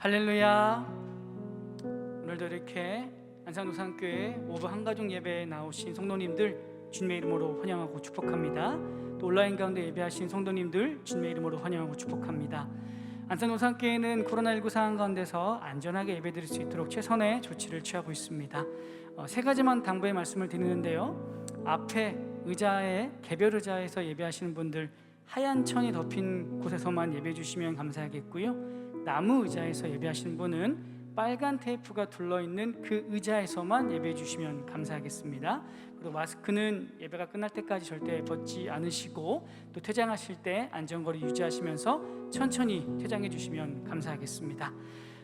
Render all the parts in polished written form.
할렐루야. 오늘도 이렇게 안산노산교회 오브 한가족 예배에 나오신 성도님들 주님의 이름으로 환영하고 축복합니다. 또 온라인 가운데 예배하신 성도님들 주님의 이름으로 환영하고 축복합니다. 안산노산교회는 코로나19 상황 가운데서 안전하게 예배드릴 수 있도록 최선의 조치를 취하고 있습니다. 세 가지만 당부의 말씀을 드리는데요, 앞에 의자에 개별 의자에서 예배하시는 분들 하얀 천이 덮인 곳에서만 예배해 주시면 감사하겠고요, 나무 의자에서 예배하시는 분은 빨간 테이프가 둘러있는 그 의자에서만 예배해 주시면 감사하겠습니다. 그리고 마스크는 예배가 끝날 때까지 절대 벗지 않으시고, 또 퇴장하실 때 안전거리 유지하시면서 천천히 퇴장해 주시면 감사하겠습니다.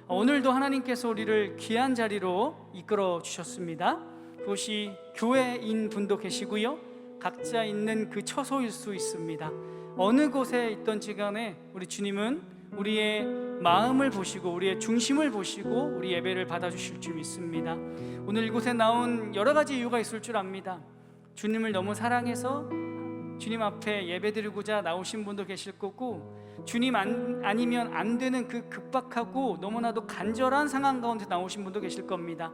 오늘도 하나님께서 우리를 귀한 자리로 이끌어 주셨습니다. 그것이 교회인 분도 계시고요, 각자 있는 그 처소일 수 있습니다. 어느 곳에 있던지 간에 우리 주님은 우리의 마음을 보시고 우리의 중심을 보시고 우리 예배를 받아주실 줄 믿습니다. 오늘 이곳에 나온 여러 가지 이유가 있을 줄 압니다. 주님을 너무 사랑해서 주님 앞에 예배드리고자 나오신 분도 계실 거고, 주님 아니면 안 되는 그 급박하고 너무나도 간절한 상황 가운데 나오신 분도 계실 겁니다.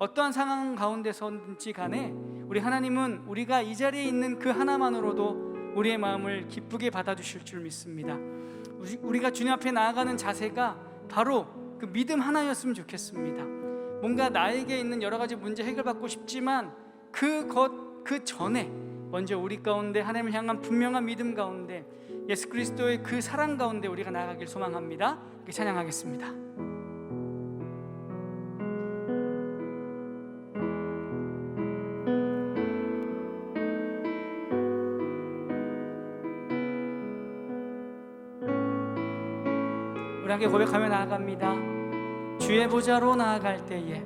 어떠한 상황 가운데서든지 간에 우리 하나님은 우리가 이 자리에 있는 그 하나만으로도 우리의 마음을 기쁘게 받아주실 줄 믿습니다. 우리가 주님 앞에 나아가는 자세가 바로 그 믿음 하나였으면 좋겠습니다. 뭔가 나에게 있는 여러 가지 문제 해결받고 싶지만 그 전에 먼저 우리 가운데 하나님을 향한 분명한 믿음 가운데 예수 그리스도의 그 사랑 가운데 우리가 나아가길 소망합니다. 이렇게 찬양하겠습니다. 우리 함께 고백하며 나아갑니다. 주의 보좌로 나아갈 때에,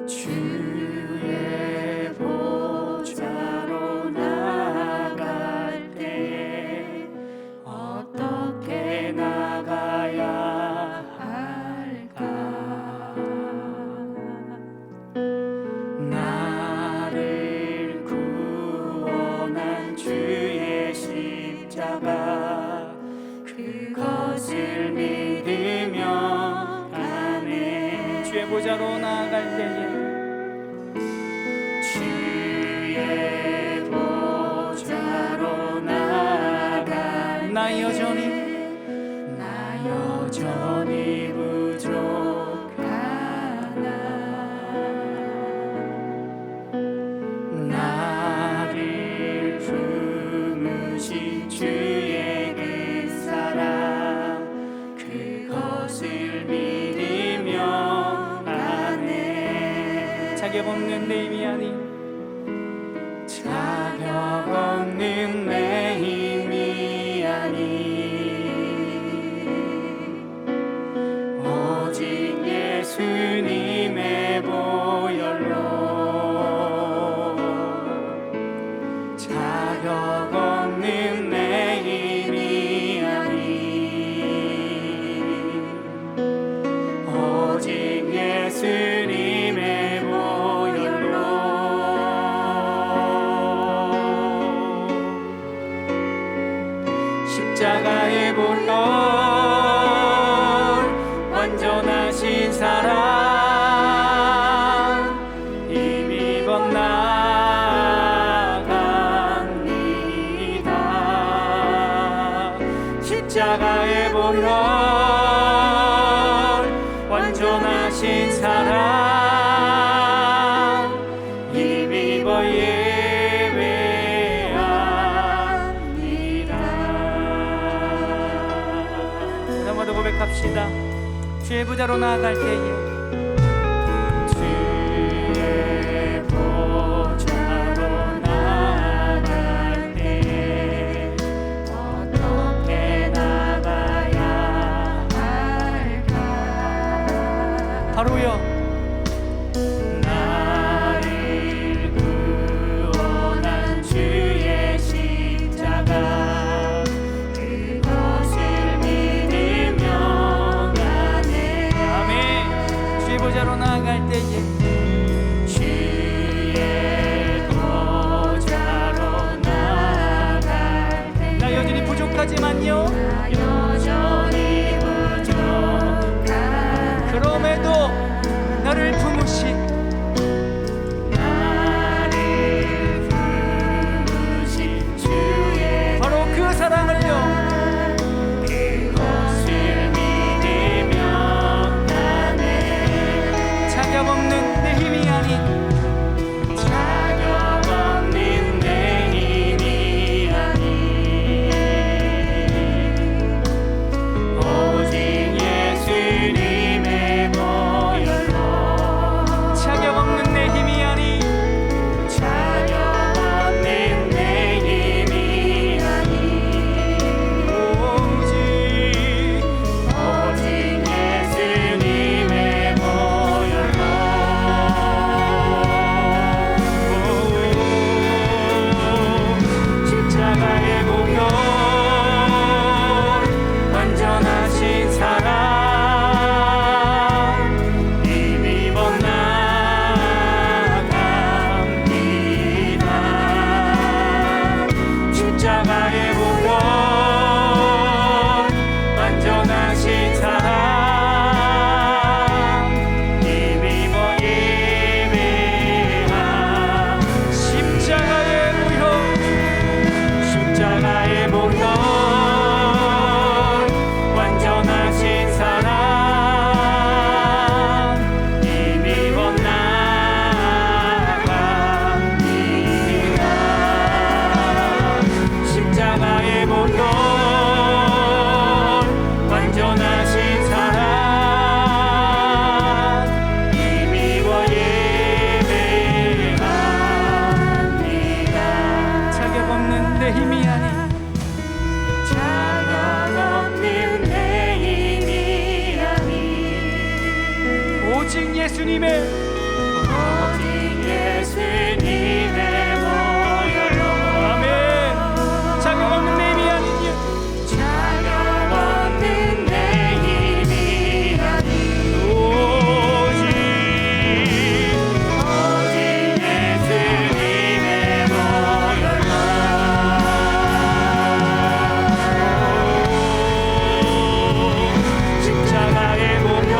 주의 보좌로 나아갈 때에 어떻게 나가야 할까? 나를 구원한 주의 십자가 그것을 믿으며 가네. 주의 보좌로 나아갈 때에, 주의 보좌로 나아갈 나 여전히 부족하나. 나를 품으신 주의 그 사랑 그것을 믿으며 가네. 자격 없는 내 힘이 아닌 오직 예수님의 보혈로, 자격 없는 내 힘이 아닌 오직 예수님의 보혈로. 십자가의 보혈, 완전하신 사랑 힘입어 나갑니다. 십자가의 보혈, 완전하신 사랑 힘입어 고백합시다. 주의 보좌로 나아갈 때에, 주의 보좌로 나아갈 때에 어떻게 나가야 할까? 바로요, 나를 구원한 주의 십자가 그것을 믿으며 가네. 아멘. 완전하신 사랑 힘입어 나갑니다. 십자가의 보혈 완전하신 사랑 힘입어 예배하. 십자가의 보혈 완전하신 사랑 힘입어 나갑니다. 십자가의 보혈 완전하신 사랑 힘입어 예배합니다. 자격 없는 내 힘이 아닌 오직 예수님의 보혈로. 아멘. 자격 없는 내 힘이 아닌 자격 없는 내 힘이 아닌 오직 예수님의 보혈로. 십자가의 보혈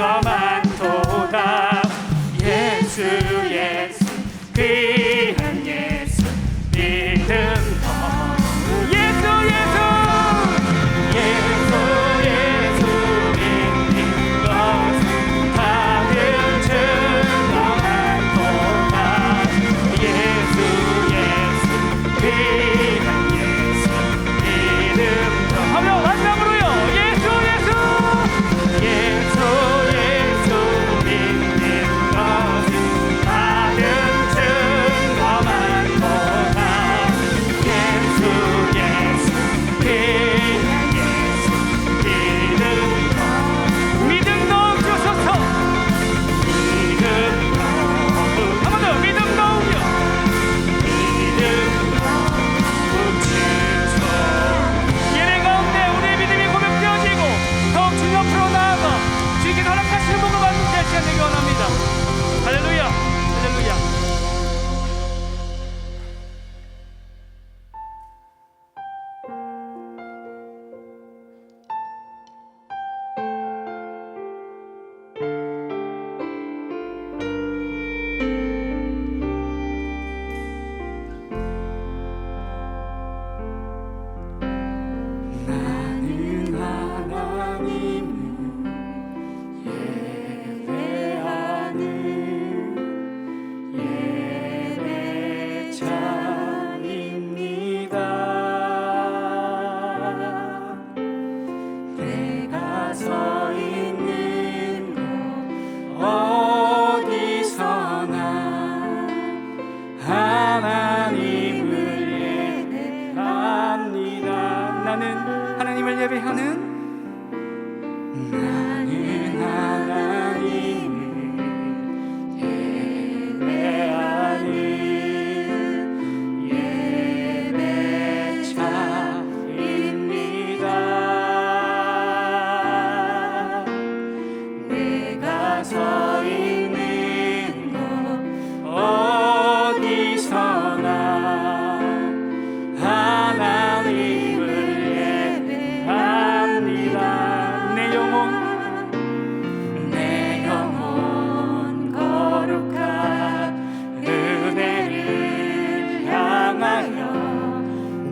증거 많도다. 예수 예수 귀한 예수 믿음 예수 예수 예수 예수 믿는 것은 다른 증거 많도다. 예수 예수 귀한 예수 믿음 하며 마지막으로요. 예수 예수 예수 예수 믿는 것은 다른 증거 많도다. 예수 예수 귀한 예수 믿음 믿음 넣어주소서. 믿음 한 번 더 믿음 넣으며 믿음 주소. 예배 가운데 우리의 믿음이 고백되어지고 더욱 주님 앞으로 나아가 주님께 허락하시는 복을 받는 될 시간 되기 원합니다. 할렐루야 할렐루야. 나는 하나님을 예배하는 예배자입니다. 내가 서 있는 곳 어디서나 하나님을 예배합니다. 나는 하나님을 예배하는 나는 하나님을 예배하는 예배자입니다. 내가 서 있는 곳 어디서나 하나님을 예배합니다. 내 영혼 거룩한 은혜를 향하여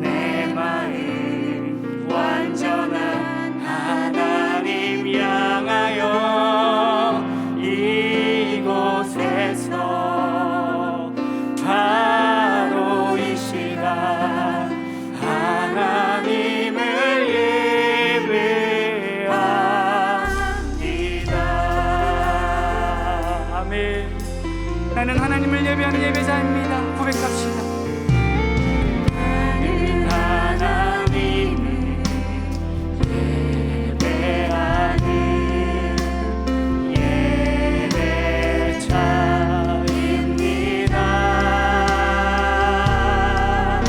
내 마음 완전한 하나님 향하여 이곳에서 바로 이 시간 하나님을 예배합니다. 아멘. 나는 하나님을 예배하는 예배자입니다. 고백합시다. 나는 하나님을 예배하는 예배자입니다.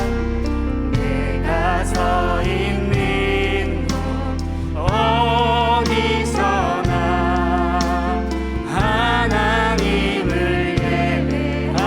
내가 서 있는 곳 어디서나 하나님을 예배합니다.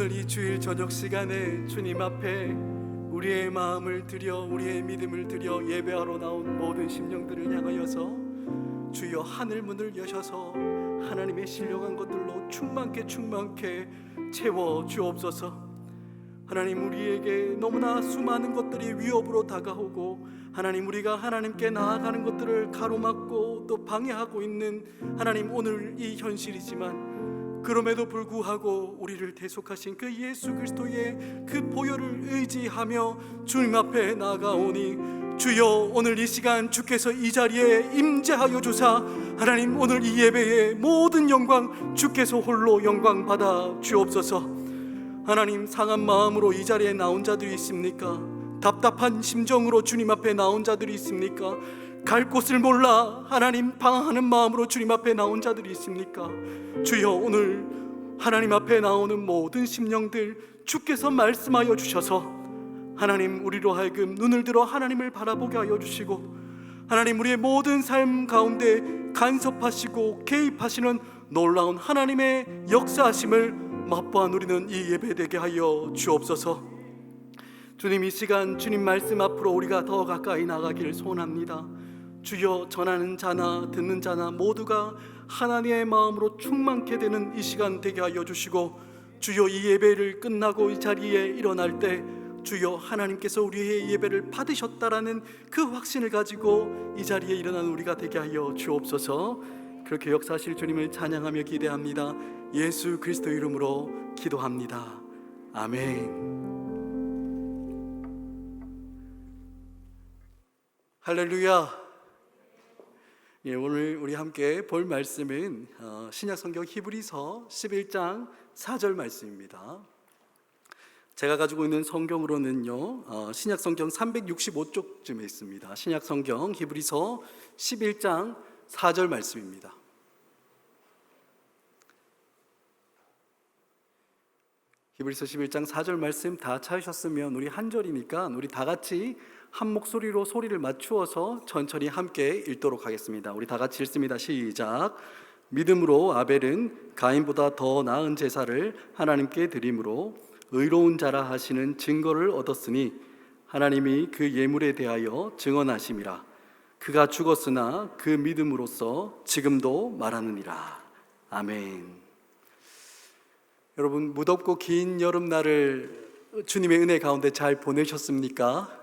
오늘 이 주일 저녁 시간에 주님 앞에 우리의 마음을 드려 우리의 믿음을 드려 예배하러 나온 모든 심령들을 향하여서 주여 하늘 문을 여셔서 하나님의 신령한 것들로 충만케 채워 주옵소서. 하나님, 우리에게 너무나 수많은 것들이 위협으로 다가오고 하나님, 우리가 하나님께 나아가는 것들을 가로막고 또 방해하고 있는 하나님, 오늘 이 현실이지만 그럼에도 불구하고 우리를 대속하신 그 예수 그리스도의 그 보혈을 의지하며 주님 앞에 나아가오니 주여, 오늘 이 시간 주께서 이 자리에 임재하여 주사 하나님, 오늘 이 예배의 모든 영광 주께서 홀로 영광 받아 주옵소서. 하나님, 상한 마음으로 이 자리에 나온 자들이 있습니까? 답답한 심정으로 주님 앞에 나온 자들이 있습니까? 갈 곳을 몰라 하나님 방황하는 마음으로 주님 앞에 나온 자들이 있습니까? 주여, 오늘 하나님 앞에 나오는 모든 심령들 주께서 말씀하여 주셔서 하나님, 우리로 하여금 눈을 들어 하나님을 바라보게 하여 주시고 하나님, 우리의 모든 삶 가운데 간섭하시고 개입하시는 놀라운 하나님의 역사하심을 맛보아 누리는 이 예배되게 하여 주옵소서. 주님, 이 시간 주님 말씀 앞으로 우리가 더 가까이 나가기를 소원합니다. 주여, 전하는 자나 듣는 자나 모두가 하나님의 마음으로 충만케 되는 이 시간 되게 하여 주시고 주여, 이 예배를 끝나고 이 자리에 일어날 때 주여, 하나님께서 우리의 예배를 받으셨다라는 그 확신을 가지고 이 자리에 일어난 우리가 되게 하여 주옵소서. 그렇게 역사하실 주님을 찬양하며 기대합니다. 예수 그리스도 이름으로 기도합니다. 아멘. 할렐루야. 오늘 우리 함께 볼 말씀은 신약 성경 히브리서 11장 4절 말씀입니다. 제가 가지고 있는 성경으로는요, 신약 성경 365쪽쯤에 있습니다. 신약 성경 히브리서 11장 4절 말씀입니다. 히브리서 11장 4절 말씀 다 찾으셨으면 우리 한 절이니까 우리 다 같이 한 목소리로 소리를 맞추어서 천천히 함께 읽도록 하겠습니다. 우리 다 같이 읽습니다. 시작. 믿음으로 아벨은 가인보다 더 나은 제사를 하나님께 드림으로 의로운 자라 하시는 증거를 얻었으니 하나님이 그 예물에 대하여 증언하심이라. 그가 죽었으나 그 믿음으로써 지금도 말하느니라. 아멘. 여러분, 무덥고 긴 여름날을 주님의 은혜 가운데 잘 보내셨습니까?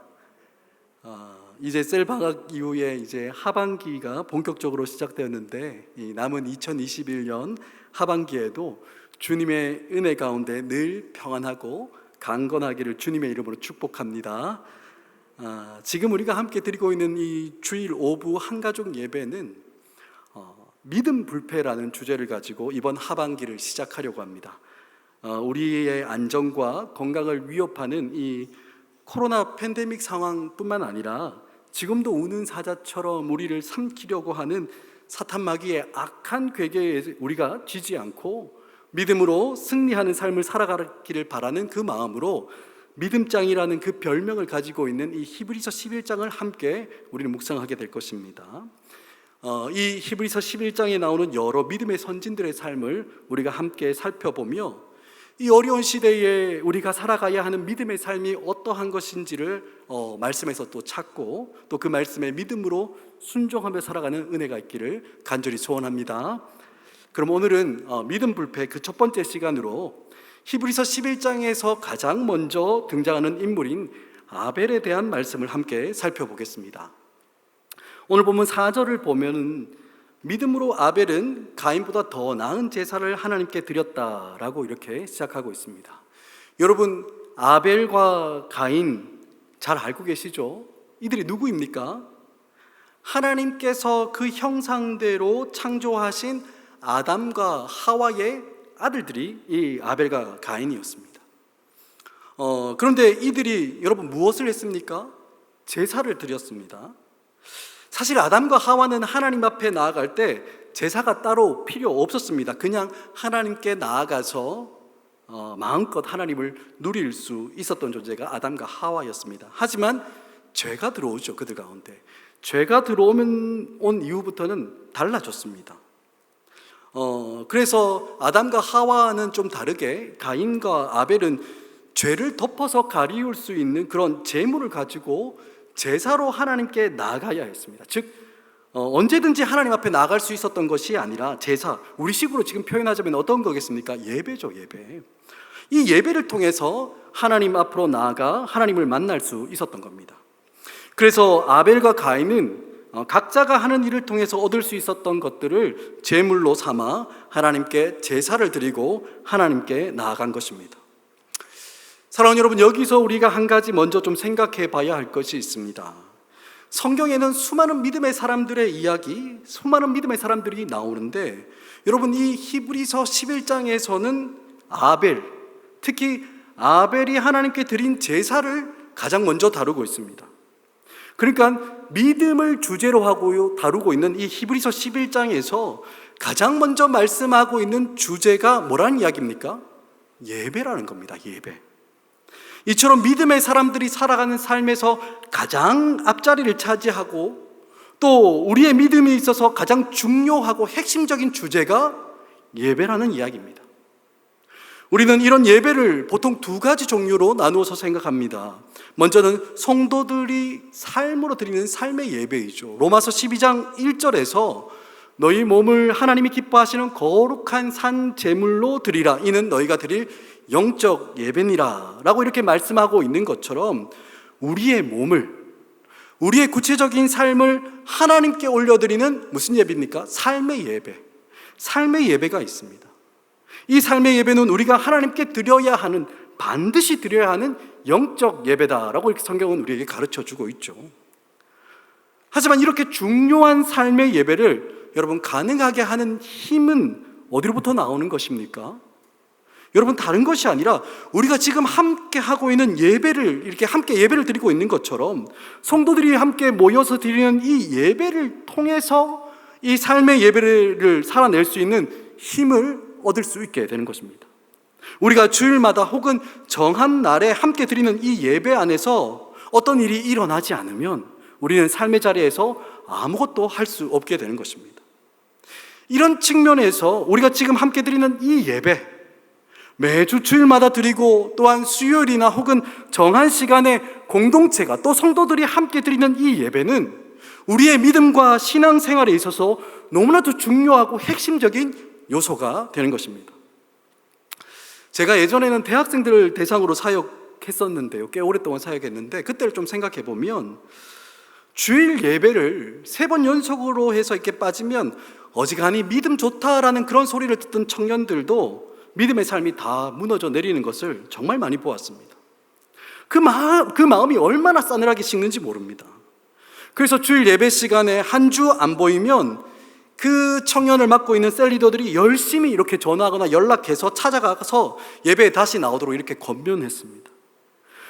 이제 셀방학 이후에 이제 하반기가 본격적으로 시작되었는데 이 남은 2021년 하반기에도 주님의 은혜 가운데 늘 평안하고 강건하기를 주님의 이름으로 축복합니다. 지금 우리가 함께 드리고 있는 이 주일 오부 한가족 예배는 믿음 불패라는 주제를 가지고 이번 하반기를 시작하려고 합니다. 우리의 안전과 건강을 위협하는 이 코로나 팬데믹 상황뿐만 아니라 지금도 우는 사자처럼 우리를 삼키려고 하는 사탄 마귀의 악한 괴계에 우리가 지지 않고 믿음으로 승리하는 삶을 살아가기를 바라는 그 마음으로 믿음장이라는 그 별명을 가지고 있는 이 히브리서 11장을 함께 우리는 묵상하게 될 것입니다. 이 히브리서 11장에 나오는 여러 믿음의 선진들의 삶을 우리가 함께 살펴보며 이 어려운 시대에 우리가 살아가야 하는 믿음의 삶이 어떠한 것인지를 말씀에서 또 찾고 또 그 말씀에 믿음으로 순종하며 살아가는 은혜가 있기를 간절히 소원합니다. 그럼 오늘은 믿음 불패 그 첫 번째 시간으로 히브리서 11장에서 가장 먼저 등장하는 인물인 아벨에 대한 말씀을 함께 살펴보겠습니다. 오늘 보면 4절을 보면 믿음으로 아벨은 가인보다 더 나은 제사를 하나님께 드렸다라고 이렇게 시작하고 있습니다. 여러분, 아벨과 가인 잘 알고 계시죠? 이들이 누구입니까? 하나님께서 그 형상대로 창조하신 아담과 하와의 아들들이 이 아벨과 가인이었습니다. 그런데 이들이 여러분 무엇을 했습니까? 제사를 드렸습니다. 사실 아담과 하와는 하나님 앞에 나아갈 때 제사가 따로 필요 없었습니다. 그냥 하나님께 나아가서 마음껏 하나님을 누릴 수 있었던 존재가 아담과 하와였습니다. 하지만 죄가 들어오죠. 그들 가운데 죄가 들어온 이후부터는 달라졌습니다. 그래서 아담과 하와는 좀 다르게 가인과 아벨은 죄를 덮어서 가리울 수 있는 그런 제물을 가지고 제사로 하나님께 나아가야 했습니다. 즉 언제든지 하나님 앞에 나아갈 수 있었던 것이 아니라 제사, 우리식으로 지금 표현하자면 어떤 거겠습니까? 예배죠, 예배. 이 예배를 통해서 하나님 앞으로 나아가 하나님을 만날 수 있었던 겁니다. 그래서 아벨과 가인은 각자가 하는 일을 통해서 얻을 수 있었던 것들을 제물로 삼아 하나님께 제사를 드리고 하나님께 나아간 것입니다. 사랑하는 여러분, 여기서 우리가 한 가지 먼저 좀 생각해 봐야 할 것이 있습니다. 성경에는 수많은 믿음의 사람들의 이야기, 수많은 믿음의 사람들이 나오는데, 여러분, 이 히브리서 11장에서는 아벨, 특히 아벨이 하나님께 드린 제사를 가장 먼저 다루고 있습니다. 그러니까 믿음을 주제로 하고 다루고 있는 이 히브리서 11장에서 가장 먼저 말씀하고 있는 주제가 뭐라는 이야기입니까? 예배라는 겁니다. 예배. 이처럼 믿음의 사람들이 살아가는 삶에서 가장 앞자리를 차지하고 또 우리의 믿음에 있어서 가장 중요하고 핵심적인 주제가 예배라는 이야기입니다. 우리는 이런 예배를 보통 두 가지 종류로 나누어서 생각합니다. 먼저는 성도들이 삶으로 드리는 삶의 예배이죠. 로마서 12장 1절에서 너희 몸을 하나님이 기뻐하시는 거룩한 산 제물로 드리라. 이는 너희가 드릴 영적 예배니라 라고 이렇게 말씀하고 있는 것처럼 우리의 몸을, 우리의 구체적인 삶을 하나님께 올려드리는 무슨 예배입니까? 삶의 예배. 삶의 예배가 있습니다. 이 삶의 예배는 우리가 하나님께 드려야 하는, 반드시 드려야 하는 영적 예배다라고 이렇게 성경은 우리에게 가르쳐주고 있죠. 하지만 이렇게 중요한 삶의 예배를 여러분 가능하게 하는 힘은 어디로부터 나오는 것입니까? 여러분, 다른 것이 아니라 우리가 지금 함께 하고 있는 예배를, 이렇게 함께 예배를 드리고 있는 것처럼 성도들이 함께 모여서 드리는 이 예배를 통해서 이 삶의 예배를 살아낼 수 있는 힘을 얻을 수 있게 되는 것입니다. 우리가 주일마다 혹은 정한 날에 함께 드리는 이 예배 안에서 어떤 일이 일어나지 않으면 우리는 삶의 자리에서 아무것도 할 수 없게 되는 것입니다. 이런 측면에서 우리가 지금 함께 드리는 이 예배, 매주 주일마다 드리고 또한 수요일이나 혹은 정한 시간에 공동체가 또 성도들이 함께 드리는 이 예배는 우리의 믿음과 신앙생활에 있어서 너무나도 중요하고 핵심적인 요소가 되는 것입니다. 제가 예전에는 대학생들을 대상으로 사역했었는데요, 꽤 오랫동안 사역했는데 그때를 좀 생각해 보면 주일 예배를 3번 연속으로 해서 이렇게 빠지면 어지간히 믿음 좋다라는 그런 소리를 듣던 청년들도 믿음의 삶이 다 무너져 내리는 것을 정말 많이 보았습니다. 그 마음이 얼마나 싸늘하게 식는지 모릅니다. 그래서 주일 예배 시간에 한 주 안 보이면 그 청년을 맡고 있는 셀리더들이 열심히 이렇게 전화하거나 연락해서 찾아가서 예배에 다시 나오도록 이렇게 권면했습니다.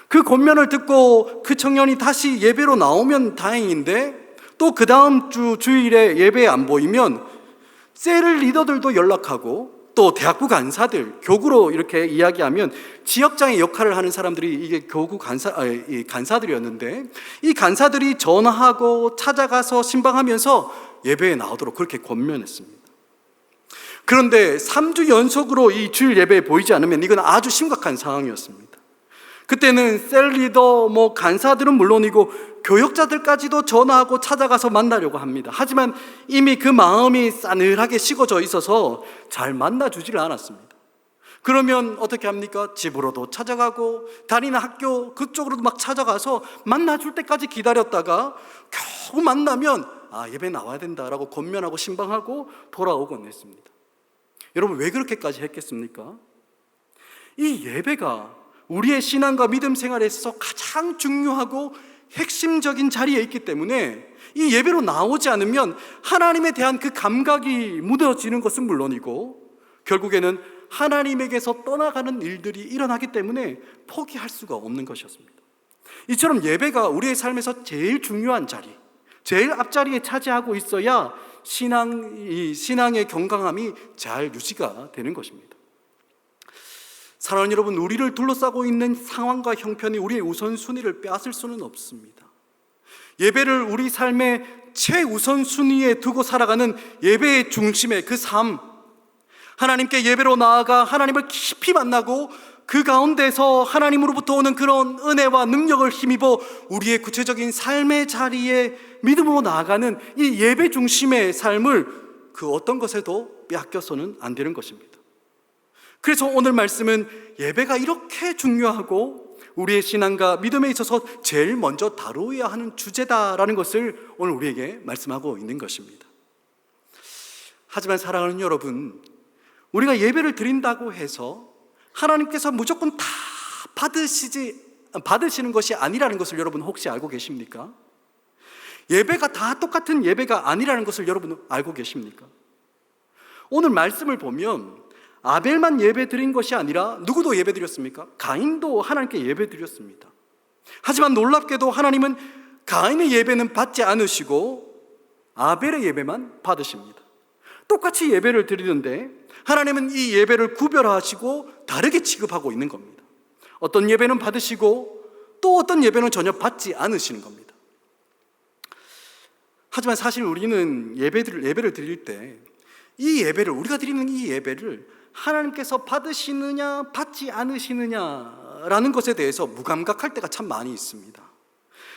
그 권면을 듣고 그 청년이 다시 예배로 나오면 다행인데 또 그 다음 주 주일에 예배에 안 보이면 셀 리더들도 연락하고 또 대학부 간사들, 교구로 이렇게 이야기하면 지역장의 역할을 하는 사람들이 이게 교구 간사들이었는데 이 간사들이 전화하고 찾아가서 신방하면서 예배에 나오도록 그렇게 권면했습니다. 그런데 3주 연속으로 이 주일 예배에 보이지 않으면 이건 아주 심각한 상황이었습니다. 그때는 셀리더, 간사들은 물론이고 교역자들까지도 전화하고 찾아가서 만나려고 합니다. 하지만 이미 그 마음이 싸늘하게 식어져 있어서 잘 만나주지를 않았습니다. 그러면 어떻게 합니까? 집으로도 찾아가고 다니는 학교 그쪽으로도 막 찾아가서 만나줄 때까지 기다렸다가 겨우 만나면 예배 나와야 된다라고 권면하고 신방하고 돌아오곤 했습니다. 여러분, 왜 그렇게까지 했겠습니까? 이 예배가 우리의 신앙과 믿음 생활에 있어서 가장 중요하고 핵심적인 자리에 있기 때문에 이 예배로 나오지 않으면 하나님에 대한 그 감각이 무뎌지는 것은 물론이고 결국에는 하나님에게서 떠나가는 일들이 일어나기 때문에 포기할 수가 없는 것이었습니다. 이처럼 예배가 우리의 삶에서 제일 중요한 자리, 제일 앞자리에 차지하고 있어야 신앙의 건강함이 잘 유지가 되는 것입니다. 사랑하는 여러분, 우리를 둘러싸고 있는 상황과 형편이 우리의 우선순위를 빼앗을 수는 없습니다. 예배를 우리 삶의 최우선순위에 두고 살아가는 예배의 중심의 그 삶, 하나님께 예배로 나아가 하나님을 깊이 만나고 그 가운데서 하나님으로부터 오는 그런 은혜와 능력을 힘입어 우리의 구체적인 삶의 자리에 믿음으로 나아가는 이 예배 중심의 삶을 그 어떤 것에도 빼앗겨서는 안 되는 것입니다. 그래서 오늘 말씀은 예배가 이렇게 중요하고 우리의 신앙과 믿음에 있어서 제일 먼저 다루어야 하는 주제다라는 것을 오늘 우리에게 말씀하고 있는 것입니다. 하지만 사랑하는 여러분, 우리가 예배를 드린다고 해서 하나님께서 무조건 다 받으시는 것이 아니라는 것을 여러분 혹시 알고 계십니까? 예배가 다 똑같은 예배가 아니라는 것을 여러분 알고 계십니까? 오늘 말씀을 보면 아벨만 예배 드린 것이 아니라 누구도 예배 드렸습니까? 가인도 하나님께 예배 드렸습니다. 하지만 놀랍게도 하나님은 가인의 예배는 받지 않으시고 아벨의 예배만 받으십니다. 똑같이 예배를 드리는데 하나님은 이 예배를 구별하시고 다르게 취급하고 있는 겁니다. 어떤 예배는 받으시고 또 어떤 예배는 전혀 받지 않으시는 겁니다. 하지만 사실 우리는 예배를 드릴 때 이 예배를, 우리가 드리는 이 예배를 하나님께서 받으시느냐 받지 않으시느냐라는 것에 대해서 무감각할 때가 참 많이 있습니다.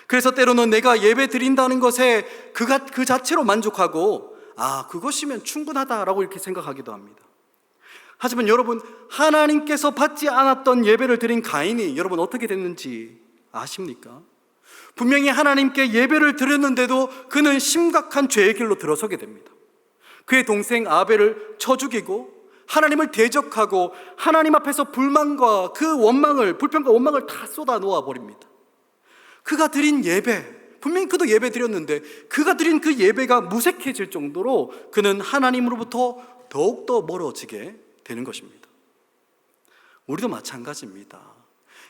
그래서 때로는 내가 예배 드린다는 것에 그 자체로 만족하고 그것이면 충분하다라고 이렇게 생각하기도 합니다. 하지만 여러분, 하나님께서 받지 않았던 예배를 드린 가인이 여러분 어떻게 됐는지 아십니까? 분명히 하나님께 예배를 드렸는데도 그는 심각한 죄의 길로 들어서게 됩니다. 그의 동생 아벨을 쳐 죽이고 하나님을 대적하고 하나님 앞에서 불만과 불평과 원망을 다 쏟아 놓아 버립니다. 그가 드린 예배, 분명히 그도 예배 드렸는데 그가 드린 그 예배가 무색해질 정도로 그는 하나님으로부터 더욱더 멀어지게 되는 것입니다. 우리도 마찬가지입니다.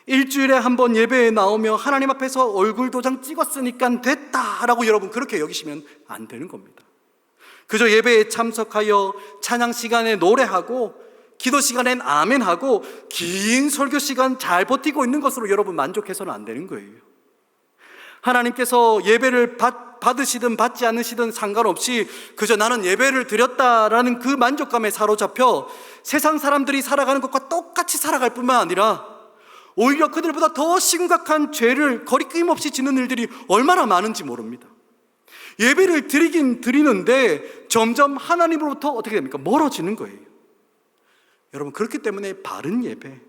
일주일에 한 번 예배에 나오며 하나님 앞에서 얼굴 도장 찍었으니까 됐다라고 여러분 그렇게 여기시면 안 되는 겁니다. 그저 예배에 참석하여 찬양 시간에 노래하고 기도 시간엔 아멘하고 긴 설교 시간 잘 버티고 있는 것으로 여러분 만족해서는 안 되는 거예요. 하나님께서 예배를 받으시든 받지 않으시든 상관없이 그저 나는 예배를 드렸다라는 그 만족감에 사로잡혀 세상 사람들이 살아가는 것과 똑같이 살아갈 뿐만 아니라 오히려 그들보다 더 심각한 죄를 거리낌 없이 짓는 일들이 얼마나 많은지 모릅니다. 예배를 드리긴 드리는데 점점 하나님으로부터 어떻게 됩니까? 멀어지는 거예요. 여러분, 그렇기 때문에 바른 예배,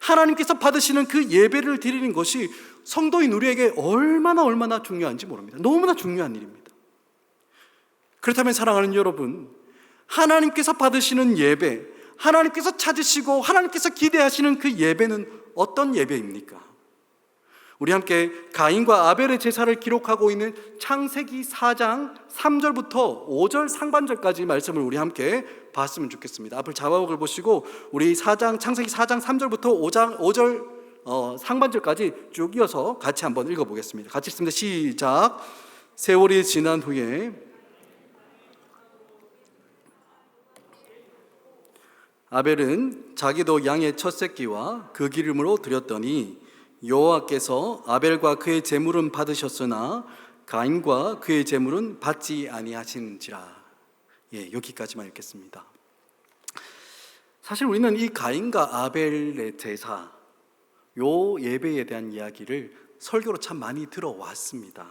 하나님께서 받으시는 그 예배를 드리는 것이 성도인 우리에게 얼마나 중요한지 모릅니다. 너무나 중요한 일입니다. 그렇다면 사랑하는 여러분, 하나님께서 받으시는 예배, 하나님께서 찾으시고 하나님께서 기대하시는 그 예배는 어떤 예배입니까? 우리 함께 가인과 아벨의 제사를 기록하고 있는 창세기 4장 3절부터 5절 상반절까지 말씀을 우리 함께 봤으면 좋겠습니다. 앞을 자막을 보시고 우리 창세기 4장 3절부터 5절 상반절까지 쭉 이어서 같이 한번 읽어보겠습니다. 같이 읽습니다. 시작. 세월이 지난 후에 아벨은 자기도 양의 첫 새끼와 그 기름으로 드렸더니 여호와께서 아벨과 그의 제물은 받으셨으나 가인과 그의 제물은 받지 아니하시는지라. 여기까지만 읽겠습니다. 사실 우리는 이 가인과 아벨의 제사, 요 예배에 대한 이야기를 설교로 참 많이 들어왔습니다.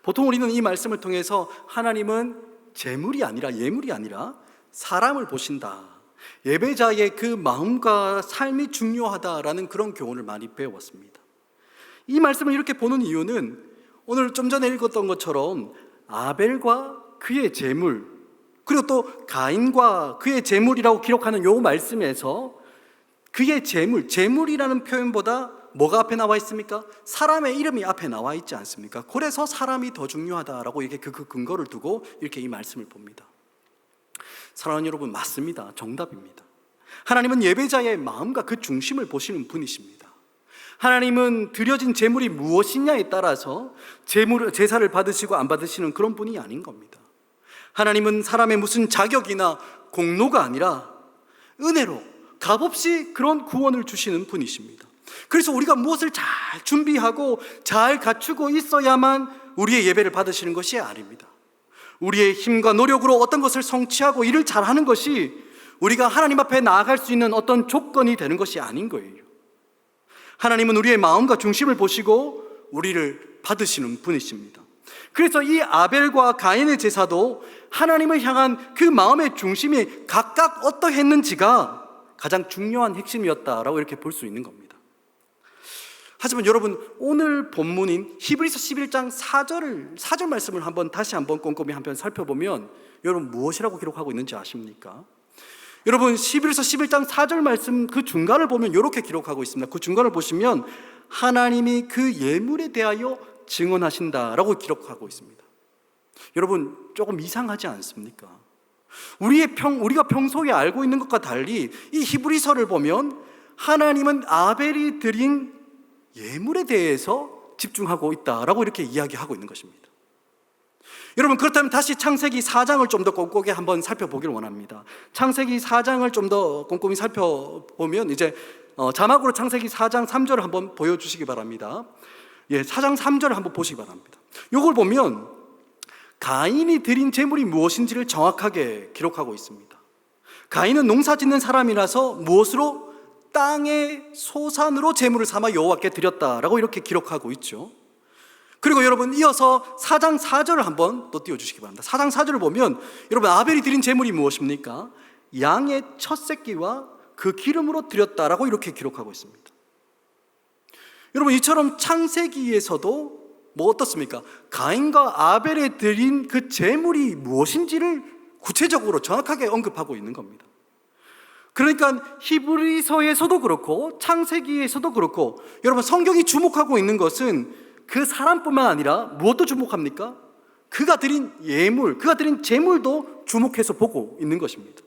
보통 우리는 이 말씀을 통해서 하나님은 제물이 아니라 예물이 아니라 사람을 보신다, 예배자의 그 마음과 삶이 중요하다라는 그런 교훈을 많이 배웠습니다. 이 말씀을 이렇게 보는 이유는 오늘 좀 전에 읽었던 것처럼 아벨과 그의 제물, 그리고 또 가인과 그의 제물이라고 기록하는 요 말씀에서 그의 제물이라는 표현보다 뭐가 앞에 나와 있습니까? 사람의 이름이 앞에 나와 있지 않습니까? 그래서 사람이 더 중요하다라고 이렇게 그 근거를 두고 이렇게 이 말씀을 봅니다. 사랑하는 여러분, 맞습니다. 정답입니다. 하나님은 예배자의 마음과 그 중심을 보시는 분이십니다. 하나님은 드려진 제물이 무엇이냐에 따라서 제사를 받으시고 안 받으시는 그런 분이 아닌 겁니다. 하나님은 사람의 무슨 자격이나 공로가 아니라 은혜로 값없이 그런 구원을 주시는 분이십니다. 그래서 우리가 무엇을 잘 준비하고 잘 갖추고 있어야만 우리의 예배를 받으시는 것이 아닙니다. 우리의 힘과 노력으로 어떤 것을 성취하고 일을 잘하는 것이 우리가 하나님 앞에 나아갈 수 있는 어떤 조건이 되는 것이 아닌 거예요. 하나님은 우리의 마음과 중심을 보시고 우리를 받으시는 분이십니다. 그래서 이 아벨과 가인의 제사도 하나님을 향한 그 마음의 중심이 각각 어떠했는지가 가장 중요한 핵심이었다라고 이렇게 볼 수 있는 겁니다. 하지만 여러분, 오늘 본문인 히브리서 11장 4절 말씀을 다시 한번 꼼꼼히 한번 살펴보면 여러분 무엇이라고 기록하고 있는지 아십니까? 여러분, 히브리서 11장 4절 말씀 그 중간을 보면 이렇게 기록하고 있습니다. 그 중간을 보시면 하나님이 그 예물에 대하여 증언하신다라고 기록하고 있습니다. 여러분, 조금 이상하지 않습니까? 우리가 평소에 알고 있는 것과 달리 이 히브리서를 보면 하나님은 아벨이 드린 예물에 대해서 집중하고 있다라고 이렇게 이야기하고 있는 것입니다. 여러분, 그렇다면 다시 창세기 4장을 좀 더 꼼꼼히 한번 살펴보기를 원합니다. 창세기 4장을 좀 더 꼼꼼히 살펴보면 이제 자막으로 창세기 4장 3절을 한번 보여주시기 바랍니다. 4장 3절을 한번 보시기 바랍니다. 이걸 보면 가인이 드린 제물이 무엇인지를 정확하게 기록하고 있습니다. 가인은 농사 짓는 사람이라서 무엇으로? 땅의 소산으로 제물을 삼아 여호와께 드렸다라고 이렇게 기록하고 있죠. 그리고 여러분, 이어서 4장 4절을 한번 또 띄워주시기 바랍니다. 4장 4절을 보면 여러분, 아벨이 드린 제물이 무엇입니까? 양의 첫 새끼와 그 기름으로 드렸다라고 이렇게 기록하고 있습니다. 여러분, 이처럼 창세기에서도 어떻습니까? 가인과 아벨에 드린 그 제물이 무엇인지를 구체적으로 정확하게 언급하고 있는 겁니다. 그러니까 히브리서에서도 그렇고 창세기에서도 그렇고 여러분, 성경이 주목하고 있는 것은 그 사람뿐만 아니라 무엇도 주목합니까? 그가 드린 예물, 그가 드린 제물도 주목해서 보고 있는 것입니다.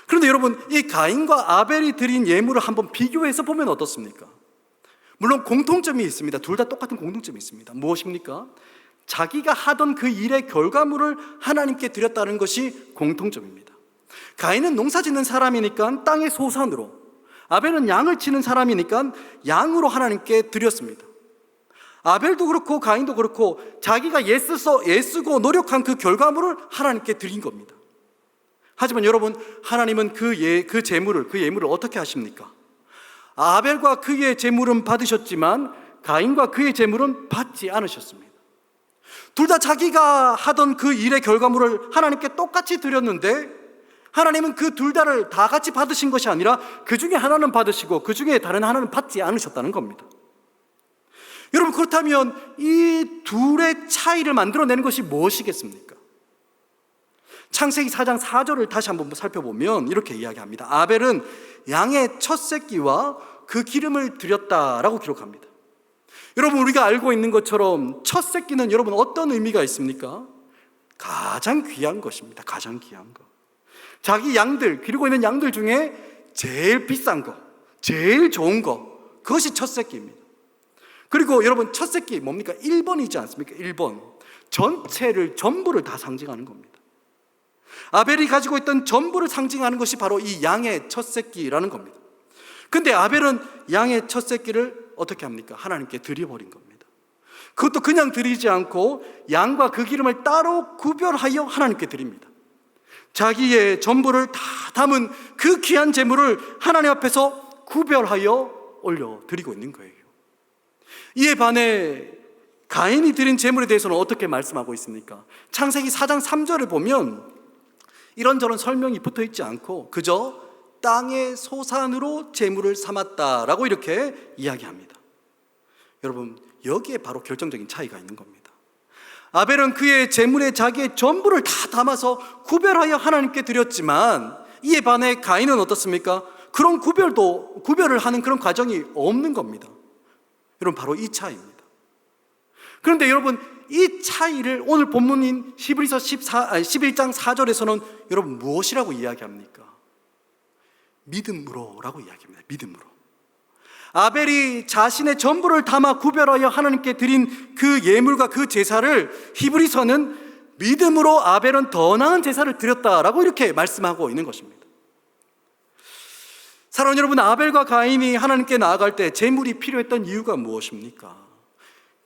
그런데 여러분, 이 가인과 아벨이 드린 예물을 한번 비교해서 보면 어떻습니까? 물론 공통점이 있습니다. 둘 다 똑같은 공통점이 있습니다. 무엇입니까? 자기가 하던 그 일의 결과물을 하나님께 드렸다는 것이 공통점입니다. 가인은 농사 짓는 사람이니까 땅의 소산으로, 아벨은 양을 치는 사람이니까 양으로 하나님께 드렸습니다. 아벨도 그렇고 가인도 그렇고 자기가 애쓰고 노력한 그 결과물을 하나님께 드린 겁니다. 하지만 여러분, 하나님은 그 예물을 어떻게 하십니까? 아벨과 그의 제물은 받으셨지만 가인과 그의 제물은 받지 않으셨습니다. 둘 다 자기가 하던 그 일의 결과물을 하나님께 똑같이 드렸는데 하나님은 그 둘 다를 다 같이 받으신 것이 아니라 그 중에 하나는 받으시고 그 중에 다른 하나는 받지 않으셨다는 겁니다. 여러분, 그렇다면 이 둘의 차이를 만들어내는 것이 무엇이겠습니까? 창세기 4장 4절을 다시 한번 살펴보면 이렇게 이야기합니다. 아벨은 양의 첫 새끼와 그 기름을 드렸다라고 기록합니다. 여러분, 우리가 알고 있는 것처럼 첫 새끼는 여러분 어떤 의미가 있습니까? 가장 귀한 것입니다. 가장 귀한 것. 자기 양들, 기르고 있는 양들 중에 제일 비싼 거, 제일 좋은 거, 그것이 첫 새끼입니다. 그리고 여러분, 첫 새끼 뭡니까? 1번이지 않습니까? 1번. 전부를 다 상징하는 겁니다. 아벨이 가지고 있던 전부를 상징하는 것이 바로 이 양의 첫 새끼라는 겁니다. 근데 아벨은 양의 첫 새끼를 어떻게 합니까? 하나님께 드려버린 겁니다. 그것도 그냥 드리지 않고 양과 그 기름을 따로 구별하여 하나님께 드립니다. 자기의 전부를 다 담은 그 귀한 제물을 하나님 앞에서 구별하여 올려드리고 있는 거예요. 이에 반해 가인이 드린 제물에 대해서는 어떻게 말씀하고 있습니까? 창세기 4장 3절을 보면 이런저런 설명이 붙어 있지 않고 그저 땅의 소산으로 제물을 삼았다라고 이렇게 이야기합니다. 여러분, 여기에 바로 결정적인 차이가 있는 겁니다. 아벨은 그의 제물에 자기의 전부를 다 담아서 구별하여 하나님께 드렸지만 이에 반해 가인은 어떻습니까? 그런 구별을 하는 그런 과정이 없는 겁니다. 여러분, 바로 이 차이입니다. 그런데 여러분, 이 차이를 오늘 본문인 히브리서 11장 4절에서는 여러분 무엇이라고 이야기합니까? 믿음으로라고 이야기합니다. 믿음으로. 아벨이 자신의 전부를 담아 구별하여 하나님께 드린 그 예물과 그 제사를 히브리서는 믿음으로 아벨은 더 나은 제사를 드렸다라고 이렇게 말씀하고 있는 것입니다. 사랑하는 여러분, 아벨과 가인이 하나님께 나아갈 때 제물이 필요했던 이유가 무엇입니까?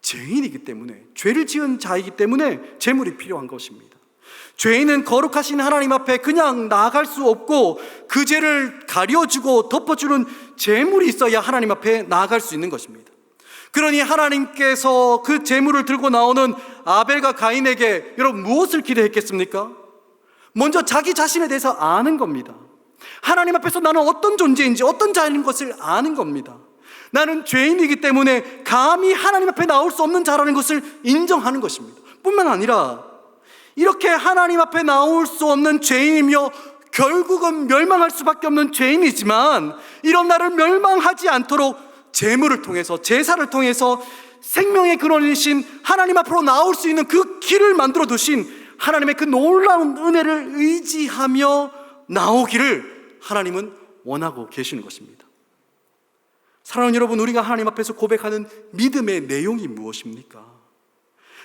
죄인이기 때문에, 죄를 지은 자이기 때문에 제물이 필요한 것입니다. 죄인은 거룩하신 하나님 앞에 그냥 나아갈 수 없고 그 죄를 가려주고 덮어주는 제물이 있어야 하나님 앞에 나아갈 수 있는 것입니다. 그러니 하나님께서 그 제물을 들고 나오는 아벨과 가인에게 여러분 무엇을 기대했겠습니까? 먼저 자기 자신에 대해서 아는 겁니다. 하나님 앞에서 나는 어떤 존재인지 어떤 자인 것을 아는 겁니다. 나는 죄인이기 때문에 감히 하나님 앞에 나올 수 없는 자라는 것을 인정하는 것입니다. 뿐만 아니라 이렇게 하나님 앞에 나올 수 없는 죄인이며 결국은 멸망할 수밖에 없는 죄인이지만 이런 나를 멸망하지 않도록 제물을 통해서 제사를 통해서 생명의 근원이신 하나님 앞으로 나올 수 있는 그 길을 만들어 두신 하나님의 그 놀라운 은혜를 의지하며 나오기를 하나님은 원하고 계시는 것입니다. 사랑하는 여러분, 우리가 하나님 앞에서 고백하는 믿음의 내용이 무엇입니까?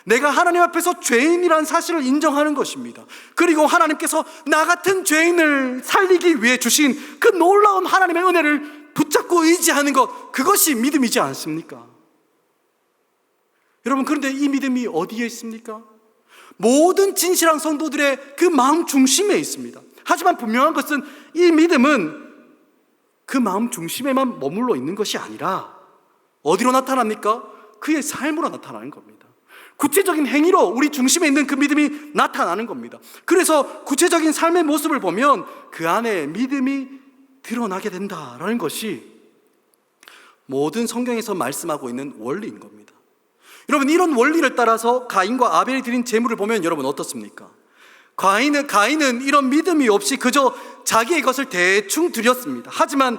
내가 하나님 앞에서 죄인이라는 사실을 인정하는 것입니다. 그리고 하나님께서 나 같은 죄인을 살리기 위해 주신 그 놀라운 하나님의 은혜를 붙잡고 의지하는 것, 그것이 믿음이지 않습니까? 여러분, 그런데 이 믿음이 어디에 있습니까? 모든 진실한 성도들의 그 마음 중심에 있습니다. 하지만 분명한 것은 이 믿음은 그 마음 중심에만 머물러 있는 것이 아니라 어디로 나타납니까? 그의 삶으로 나타나는 겁니다. 구체적인 행위로 우리 중심에 있는 그 믿음이 나타나는 겁니다. 그래서 구체적인 삶의 모습을 보면 그 안에 믿음이 드러나게 된다라는 것이 모든 성경에서 말씀하고 있는 원리인 겁니다. 여러분, 이런 원리를 따라서 가인과 아벨이 드린 제물을 보면 여러분 어떻습니까? 가인은 이런 믿음이 없이 그저 자기의 것을 대충 드렸습니다. 하지만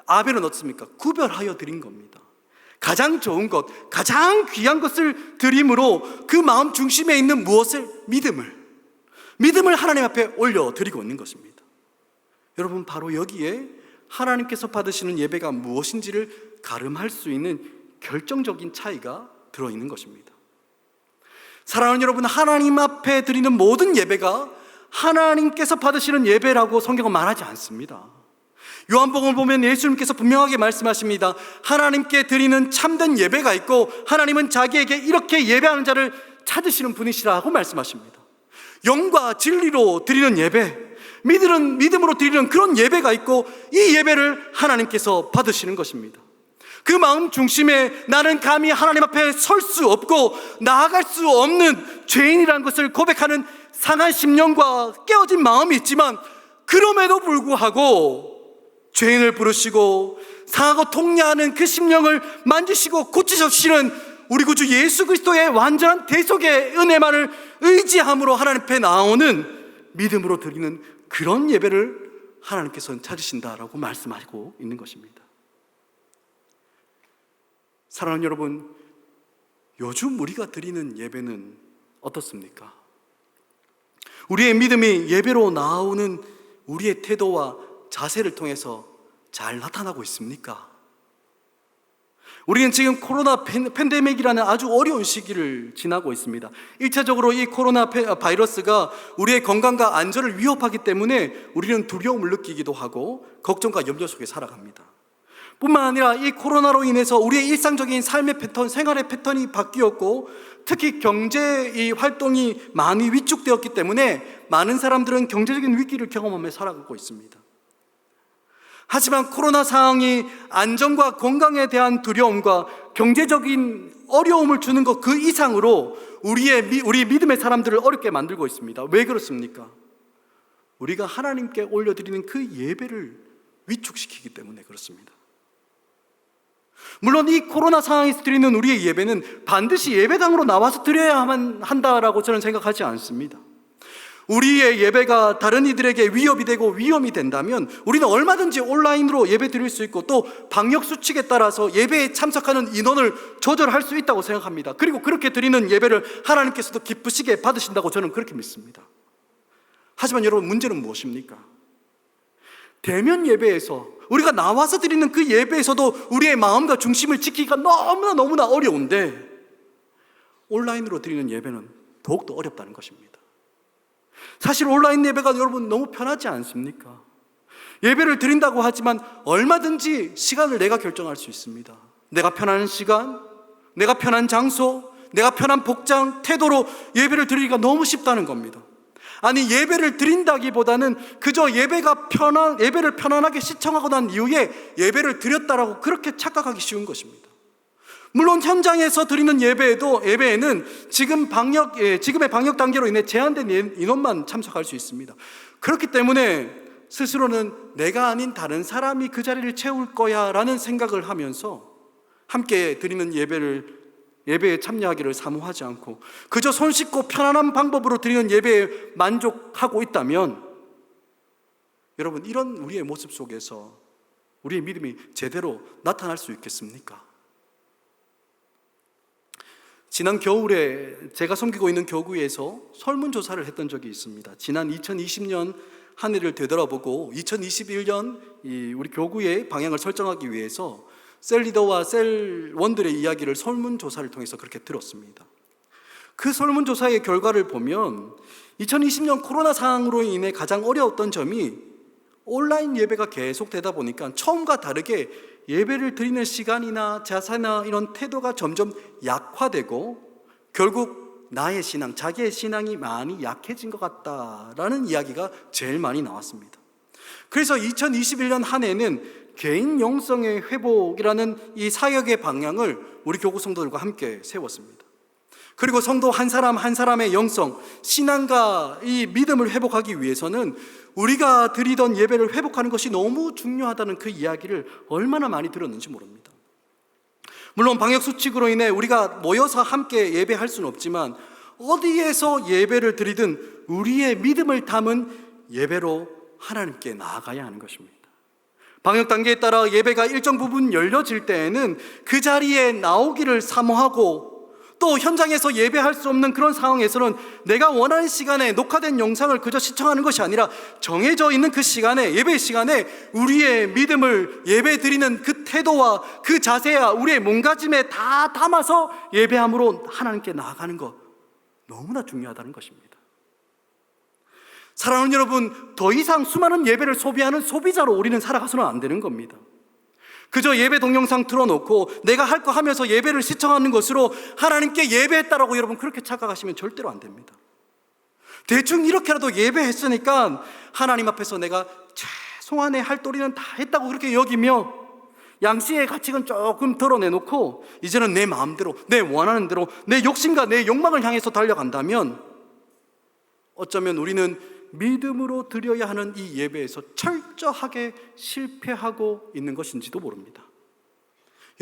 아벨은 어떻습니까? 구별하여 드린 겁니다. 가장 좋은 것, 가장 귀한 것을 드림으로 그 마음 중심에 있는 무엇을? 믿음을 하나님 앞에 올려드리고 있는 것입니다. 여러분, 바로 여기에 하나님께서 받으시는 예배가 무엇인지를 가름할 수 있는 결정적인 차이가 들어있는 것입니다. 사랑하는 여러분, 하나님 앞에 드리는 모든 예배가 하나님께서 받으시는 예배라고 성경은 말하지 않습니다. 요한복음을 보면 예수님께서 분명하게 말씀하십니다. 하나님께 드리는 참된 예배가 있고 하나님은 자기에게 이렇게 예배하는 자를 찾으시는 분이시라고 말씀하십니다. 영과 진리로 드리는 예배, 믿음으로 드리는 그런 예배가 있고 이 예배를 하나님께서 받으시는 것입니다. 그 마음 중심에 나는 감히 하나님 앞에 설 수 없고 나아갈 수 없는 죄인이라는 것을 고백하는 상한 심령과 깨어진 마음이 있지만 그럼에도 불구하고 죄인을 부르시고 상하고 통례하는 그 심령을 만지시고 고치시는 우리 구주 예수 그리스도의 완전한 대속의 은혜만을 의지함으로 하나님 앞에 나오는 믿음으로 드리는 그런 예배를 하나님께서는 찾으신다라고 말씀하고 있는 것입니다. 사랑하는 여러분, 요즘 우리가 드리는 예배는 어떻습니까? 우리의 믿음이 예배로 나오는 우리의 태도와 자세를 통해서 잘 나타나고 있습니까? 우리는 지금 코로나 팬데믹이라는 아주 어려운 시기를 지나고 있습니다. 1차적으로 이 코로나 바이러스가 우리의 건강과 안전을 위협하기 때문에 우리는 두려움을 느끼기도 하고 걱정과 염려 속에 살아갑니다. 뿐만 아니라 이 코로나로 인해서 우리의 일상적인 삶의 패턴, 생활의 패턴이 바뀌었고 특히 경제 활동이 많이 위축되었기 때문에 많은 사람들은 경제적인 위기를 경험하며 살아가고 있습니다. 하지만 코로나 상황이 안전과 건강에 대한 두려움과 경제적인 어려움을 주는 것 그 이상으로 우리 믿음의 사람들을 어렵게 만들고 있습니다. 왜 그렇습니까? 우리가 하나님께 올려드리는 그 예배를 위축시키기 때문에 그렇습니다. 물론 이 코로나 상황에서 드리는 우리의 예배는 반드시 예배당으로 나와서 드려야만 한다라고 저는 생각하지 않습니다. 우리의 예배가 다른 이들에게 위협이 되고 위험이 된다면 우리는 얼마든지 온라인으로 예배 드릴 수 있고 또 방역 수칙에 따라서 예배에 참석하는 인원을 조절할 수 있다고 생각합니다. 그리고 그렇게 드리는 예배를 하나님께서도 기쁘시게 받으신다고 저는 그렇게 믿습니다. 하지만 여러분, 문제는 무엇입니까? 대면 예배에서 우리가 나와서 드리는 그 예배에서도 우리의 마음과 중심을 지키기가 너무나 어려운데 온라인으로 드리는 예배는 더욱더 어렵다는 것입니다. 사실 온라인 예배가 여러분 너무 편하지 않습니까? 예배를 드린다고 하지만 얼마든지 시간을 내가 결정할 수 있습니다. 내가 편한 시간, 내가 편한 장소, 내가 편한 복장, 태도로 예배를 드리기가 너무 쉽다는 겁니다. 아니, 예배를 드린다기보다는 그저 예배를 편안하게 시청하고 난 이후에 예배를 드렸다라고 그렇게 착각하기 쉬운 것입니다. 물론 현장에서 드리는 예배에는 지금의 방역 단계로 인해 제한된 인원만 참석할 수 있습니다. 그렇기 때문에 스스로는 내가 아닌 다른 사람이 그 자리를 채울 거야 라는 생각을 하면서 함께 드리는 예배에 참여하기를 사모하지 않고 그저 손 씻고 편안한 방법으로 드리는 예배에 만족하고 있다면, 여러분, 이런 우리의 모습 속에서 우리의 믿음이 제대로 나타날 수 있겠습니까? 지난 겨울에 제가 섬기고 있는 교구에서 설문조사를 했던 적이 있습니다. 지난 2020년 한 해를 되돌아보고 2021년 우리 교구의 방향을 설정하기 위해서 셀리더와 셀원들의 이야기를 설문조사를 통해서 그렇게 들었습니다. 그 설문조사의 결과를 보면 2020년 코로나 상황으로 인해 가장 어려웠던 점이 온라인 예배가 계속되다 보니까 처음과 다르게 예배를 드리는 시간이나 자세나 이런 태도가 점점 약화되고 결국 나의 신앙, 자기의 신앙이 많이 약해진 것 같다라는 이야기가 제일 많이 나왔습니다. 그래서 2021년 한 해는 개인 영성의 회복이라는 이 사역의 방향을 우리 교구 성도들과 함께 세웠습니다. 그리고 성도 한 사람 한 사람의 영성, 신앙과 이 믿음을 회복하기 위해서는 우리가 드리던 예배를 회복하는 것이 너무 중요하다는 그 이야기를 얼마나 많이 들었는지 모릅니다. 물론 방역수칙으로 인해 우리가 모여서 함께 예배할 수는 없지만 어디에서 예배를 드리든 우리의 믿음을 담은 예배로 하나님께 나아가야 하는 것입니다. 방역 단계에 따라 예배가 일정 부분 열려질 때에는 그 자리에 나오기를 사모하고, 또 현장에서 예배할 수 없는 그런 상황에서는 내가 원하는 시간에 녹화된 영상을 그저 시청하는 것이 아니라 정해져 있는 그 시간에, 예배 시간에 우리의 믿음을 예배 드리는 그 태도와 그 자세와 우리의 몸가짐에 다 담아서 예배함으로 하나님께 나아가는 것, 너무나 중요하다는 것입니다. 사랑하는 여러분, 더 이상 수많은 예배를 소비하는 소비자로 우리는 살아가서는 안 되는 겁니다. 그저 예배 동영상 틀어놓고 내가 할 거 하면서 예배를 시청하는 것으로 하나님께 예배했다라고 여러분 그렇게 착각하시면 절대로 안 됩니다. 대충 이렇게라도 예배했으니까 하나님 앞에서 내가 최소한의 할 도리는 다 했다고 그렇게 여기며 양심의 가치는 조금 덜어내놓고 이제는 내 마음대로, 내 원하는 대로, 내 욕심과 내 욕망을 향해서 달려간다면 어쩌면 우리는 믿음으로 드려야 하는 이 예배에서 철저하게 실패하고 있는 것인지도 모릅니다.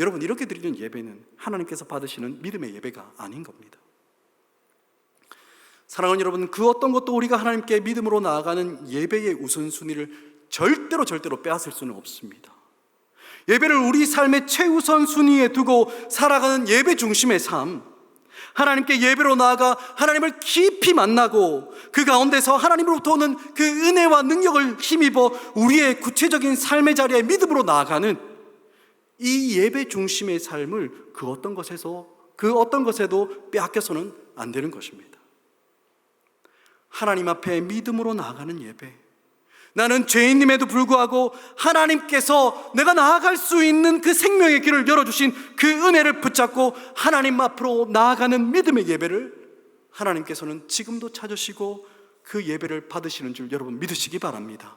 여러분, 이렇게 드리는 예배는 하나님께서 받으시는 믿음의 예배가 아닌 겁니다. 사랑하는 여러분, 그 어떤 것도 우리가 하나님께 믿음으로 나아가는 예배의 우선순위를 절대로 빼앗을 수는 없습니다. 예배를 우리 삶의 최우선 순위에 두고 살아가는 예배 중심의 삶, 하나님께 예배로 나아가 하나님을 깊이 만나고 그 가운데서 하나님으로부터 오는 그 은혜와 능력을 힘입어 우리의 구체적인 삶의 자리에 믿음으로 나아가는 이 예배 중심의 삶을 그 어떤 것에도 빼앗겨서는 안 되는 것입니다. 하나님 앞에 믿음으로 나아가는 예배, 나는 죄인임에도 불구하고 하나님께서 내가 나아갈 수 있는 그 생명의 길을 열어주신 그 은혜를 붙잡고 하나님 앞으로 나아가는 믿음의 예배를 하나님께서는 지금도 찾으시고 그 예배를 받으시는 줄 여러분 믿으시기 바랍니다.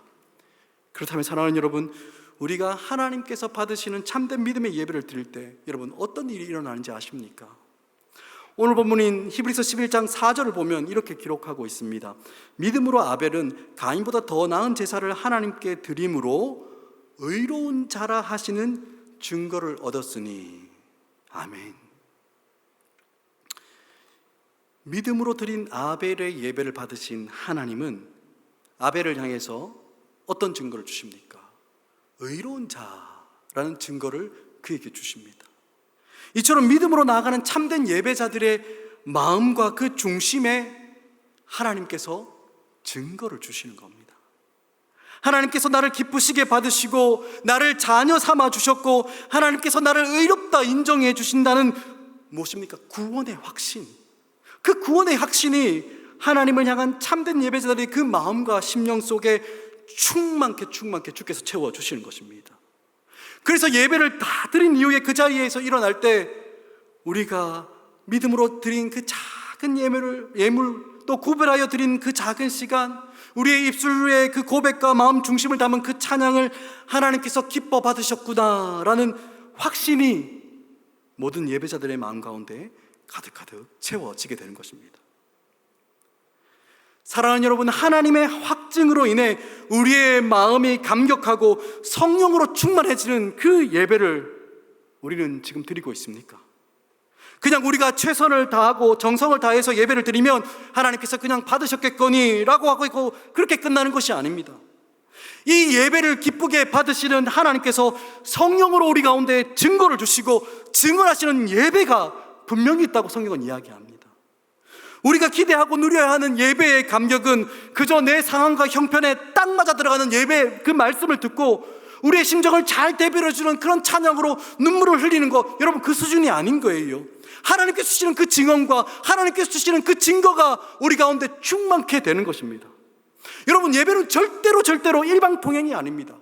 그렇다면 사랑하는 여러분, 우리가 하나님께서 받으시는 참된 믿음의 예배를 드릴 때 여러분 어떤 일이 일어나는지 아십니까? 오늘 본문인 히브리서 11장 4절을 보면 이렇게 기록하고 있습니다. 믿음으로 아벨은 가인보다 더 나은 제사를 하나님께 드림으로 의로운 자라 하시는 증거를 얻었으니. 아멘. 믿음으로 드린 아벨의 예배를 받으신 하나님은 아벨을 향해서 어떤 증거를 주십니까? 의로운 자라는 증거를 그에게 주십니다. 이처럼 믿음으로 나아가는 참된 예배자들의 마음과 그 중심에 하나님께서 증거를 주시는 겁니다. 하나님께서 나를 기쁘시게 받으시고 나를 자녀 삼아 주셨고 하나님께서 나를 의롭다 인정해 주신다는 무엇입니까? 구원의 확신. 그 구원의 확신이 하나님을 향한 참된 예배자들의 그 마음과 심령 속에 충만케 주께서 채워주시는 것입니다. 그래서 예배를 다 드린 이후에 그 자리에서 일어날 때 우리가 믿음으로 드린 그 작은 예물 또 구별하여 드린 그 작은 시간, 우리의 입술에 그 고백과 마음 중심을 담은 그 찬양을 하나님께서 기뻐 받으셨구나라는 확신이 모든 예배자들의 마음 가운데 가득가득 채워지게 되는 것입니다. 사랑하는 여러분, 하나님의 확증으로 인해 우리의 마음이 감격하고 성령으로 충만해지는 그 예배를 우리는 지금 드리고 있습니까? 그냥 우리가 최선을 다하고 정성을 다해서 예배를 드리면 하나님께서 그냥 받으셨겠거니 라고 하고 있고 그렇게 끝나는 것이 아닙니다. 이 예배를 기쁘게 받으시는 하나님께서 성령으로 우리 가운데 증거를 주시고 증언하시는 예배가 분명히 있다고 성경은 이야기합니다. 우리가 기대하고 누려야 하는 예배의 감격은 그저 내 상황과 형편에 딱 맞아 들어가는 예배 그 말씀을 듣고 우리의 심정을 잘 대변해주는 그런 찬양으로 눈물을 흘리는 것, 여러분 그 수준이 아닌 거예요. 하나님께서 주시는 그 증언과 하나님께서 주시는 그 증거가 우리 가운데 충만케 되는 것입니다. 여러분, 예배는 절대로 일방통행이 아닙니다.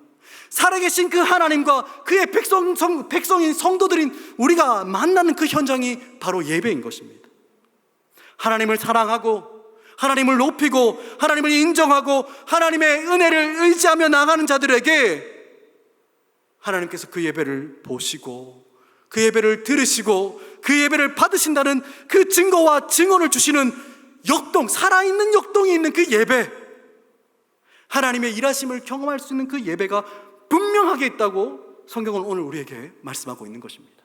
살아계신 그 하나님과 그의 백성인 성도들인 우리가 만나는 그 현장이 바로 예배인 것입니다. 하나님을 사랑하고 하나님을 높이고 하나님을 인정하고 하나님의 은혜를 의지하며 나가는 자들에게 하나님께서 그 예배를 보시고 그 예배를 들으시고 그 예배를 받으신다는 그 증거와 증언을 주시는 역동, 살아있는 역동이 있는 그 예배, 하나님의 일하심을 경험할 수 있는 그 예배가 분명하게 있다고 성경은 오늘 우리에게 말씀하고 있는 것입니다.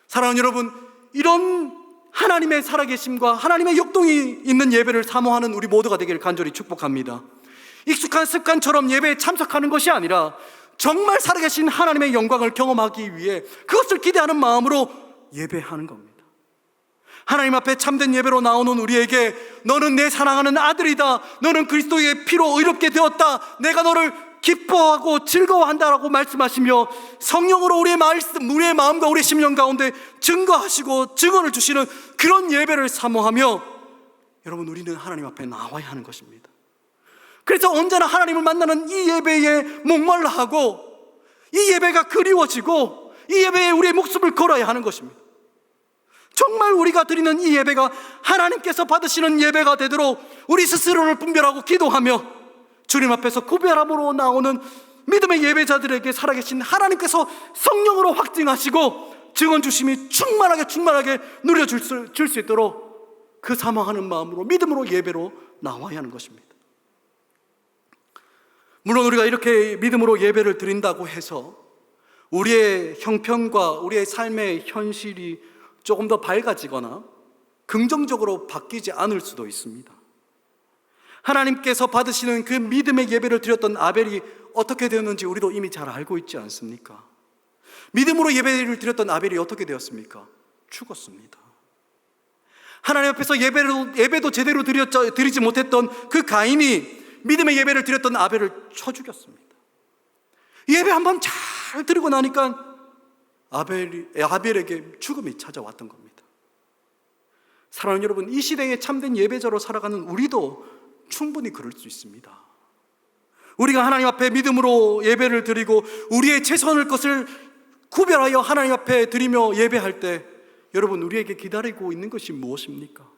사랑하는 여러분, 이런 하나님의 살아계심과 하나님의 역동이 있는 예배를 사모하는 우리 모두가 되기를 간절히 축복합니다. 익숙한 습관처럼 예배에 참석하는 것이 아니라 정말 살아계신 하나님의 영광을 경험하기 위해 그것을 기대하는 마음으로 예배하는 겁니다. 하나님 앞에 참된 예배로 나오는 우리에게 너는 내 사랑하는 아들이다, 너는 그리스도의 피로 의롭게 되었다, 내가 너를 기뻐하고 즐거워한다라고 말씀하시며 성령으로 우리의 마음과 우리의 심령 가운데 증거하시고 증언을 주시는 그런 예배를 사모하며 여러분, 우리는 하나님 앞에 나와야 하는 것입니다. 그래서 언제나 하나님을 만나는 이 예배에 목말라 하고 이 예배가 그리워지고 이 예배에 우리의 목숨을 걸어야 하는 것입니다. 정말 우리가 드리는 이 예배가 하나님께서 받으시는 예배가 되도록 우리 스스로를 분별하고 기도하며 주님 앞에서 구별함으로 나오는 믿음의 예배자들에게 살아계신 하나님께서 성령으로 확증하시고 증언 주심이 충만하게 누려줄 수 있도록 그 사모하는 마음으로 믿음으로 예배로 나와야 하는 것입니다. 물론 우리가 이렇게 믿음으로 예배를 드린다고 해서 우리의 형편과 우리의 삶의 현실이 조금 더 밝아지거나 긍정적으로 바뀌지 않을 수도 있습니다. 하나님께서 받으시는 그 믿음의 예배를 드렸던 아벨이 어떻게 되었는지 우리도 이미 잘 알고 있지 않습니까? 믿음으로 예배를 드렸던 아벨이 어떻게 되었습니까? 죽었습니다. 하나님 앞에서 예배도 제대로 드리지 못했던 그 가인이 믿음의 예배를 드렸던 아벨을 쳐 죽였습니다. 예배 한번 잘 드리고 나니까 아벨에게 죽음이 찾아왔던 겁니다. 사랑하는 여러분, 이 시대에 참된 예배자로 살아가는 우리도 충분히 그럴 수 있습니다. 우리가 하나님 앞에 믿음으로 예배를 드리고 우리의 최선의 것을 구별하여 하나님 앞에 드리며 예배할 때 여러분, 우리에게 기다리고 있는 것이 무엇입니까?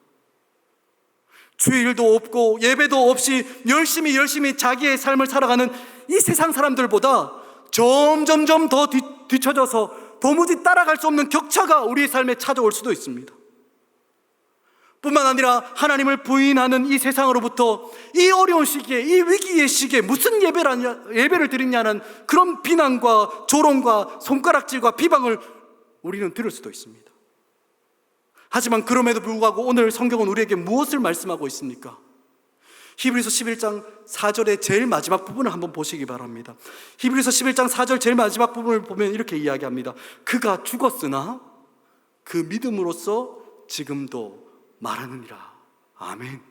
주일도 없고 예배도 없이 열심히 자기의 삶을 살아가는 이 세상 사람들보다 점점 더 뒤처져서 도무지 따라갈 수 없는 격차가 우리의 삶에 찾아올 수도 있습니다. 뿐만 아니라 하나님을 부인하는 이 세상으로부터 이 어려운 시기에, 이 위기의 시기에 무슨 예배를 드리냐는 그런 비난과 조롱과 손가락질과 비방을 우리는 들을 수도 있습니다. 하지만 그럼에도 불구하고 오늘 성경은 우리에게 무엇을 말씀하고 있습니까? 히브리서 11장 4절의 제일 마지막 부분을 한번 보시기 바랍니다. 히브리서 11장 4절 제일 마지막 부분을 보면 이렇게 이야기합니다. 그가 죽었으나 그 믿음으로써 지금도 말하느니라. 아멘.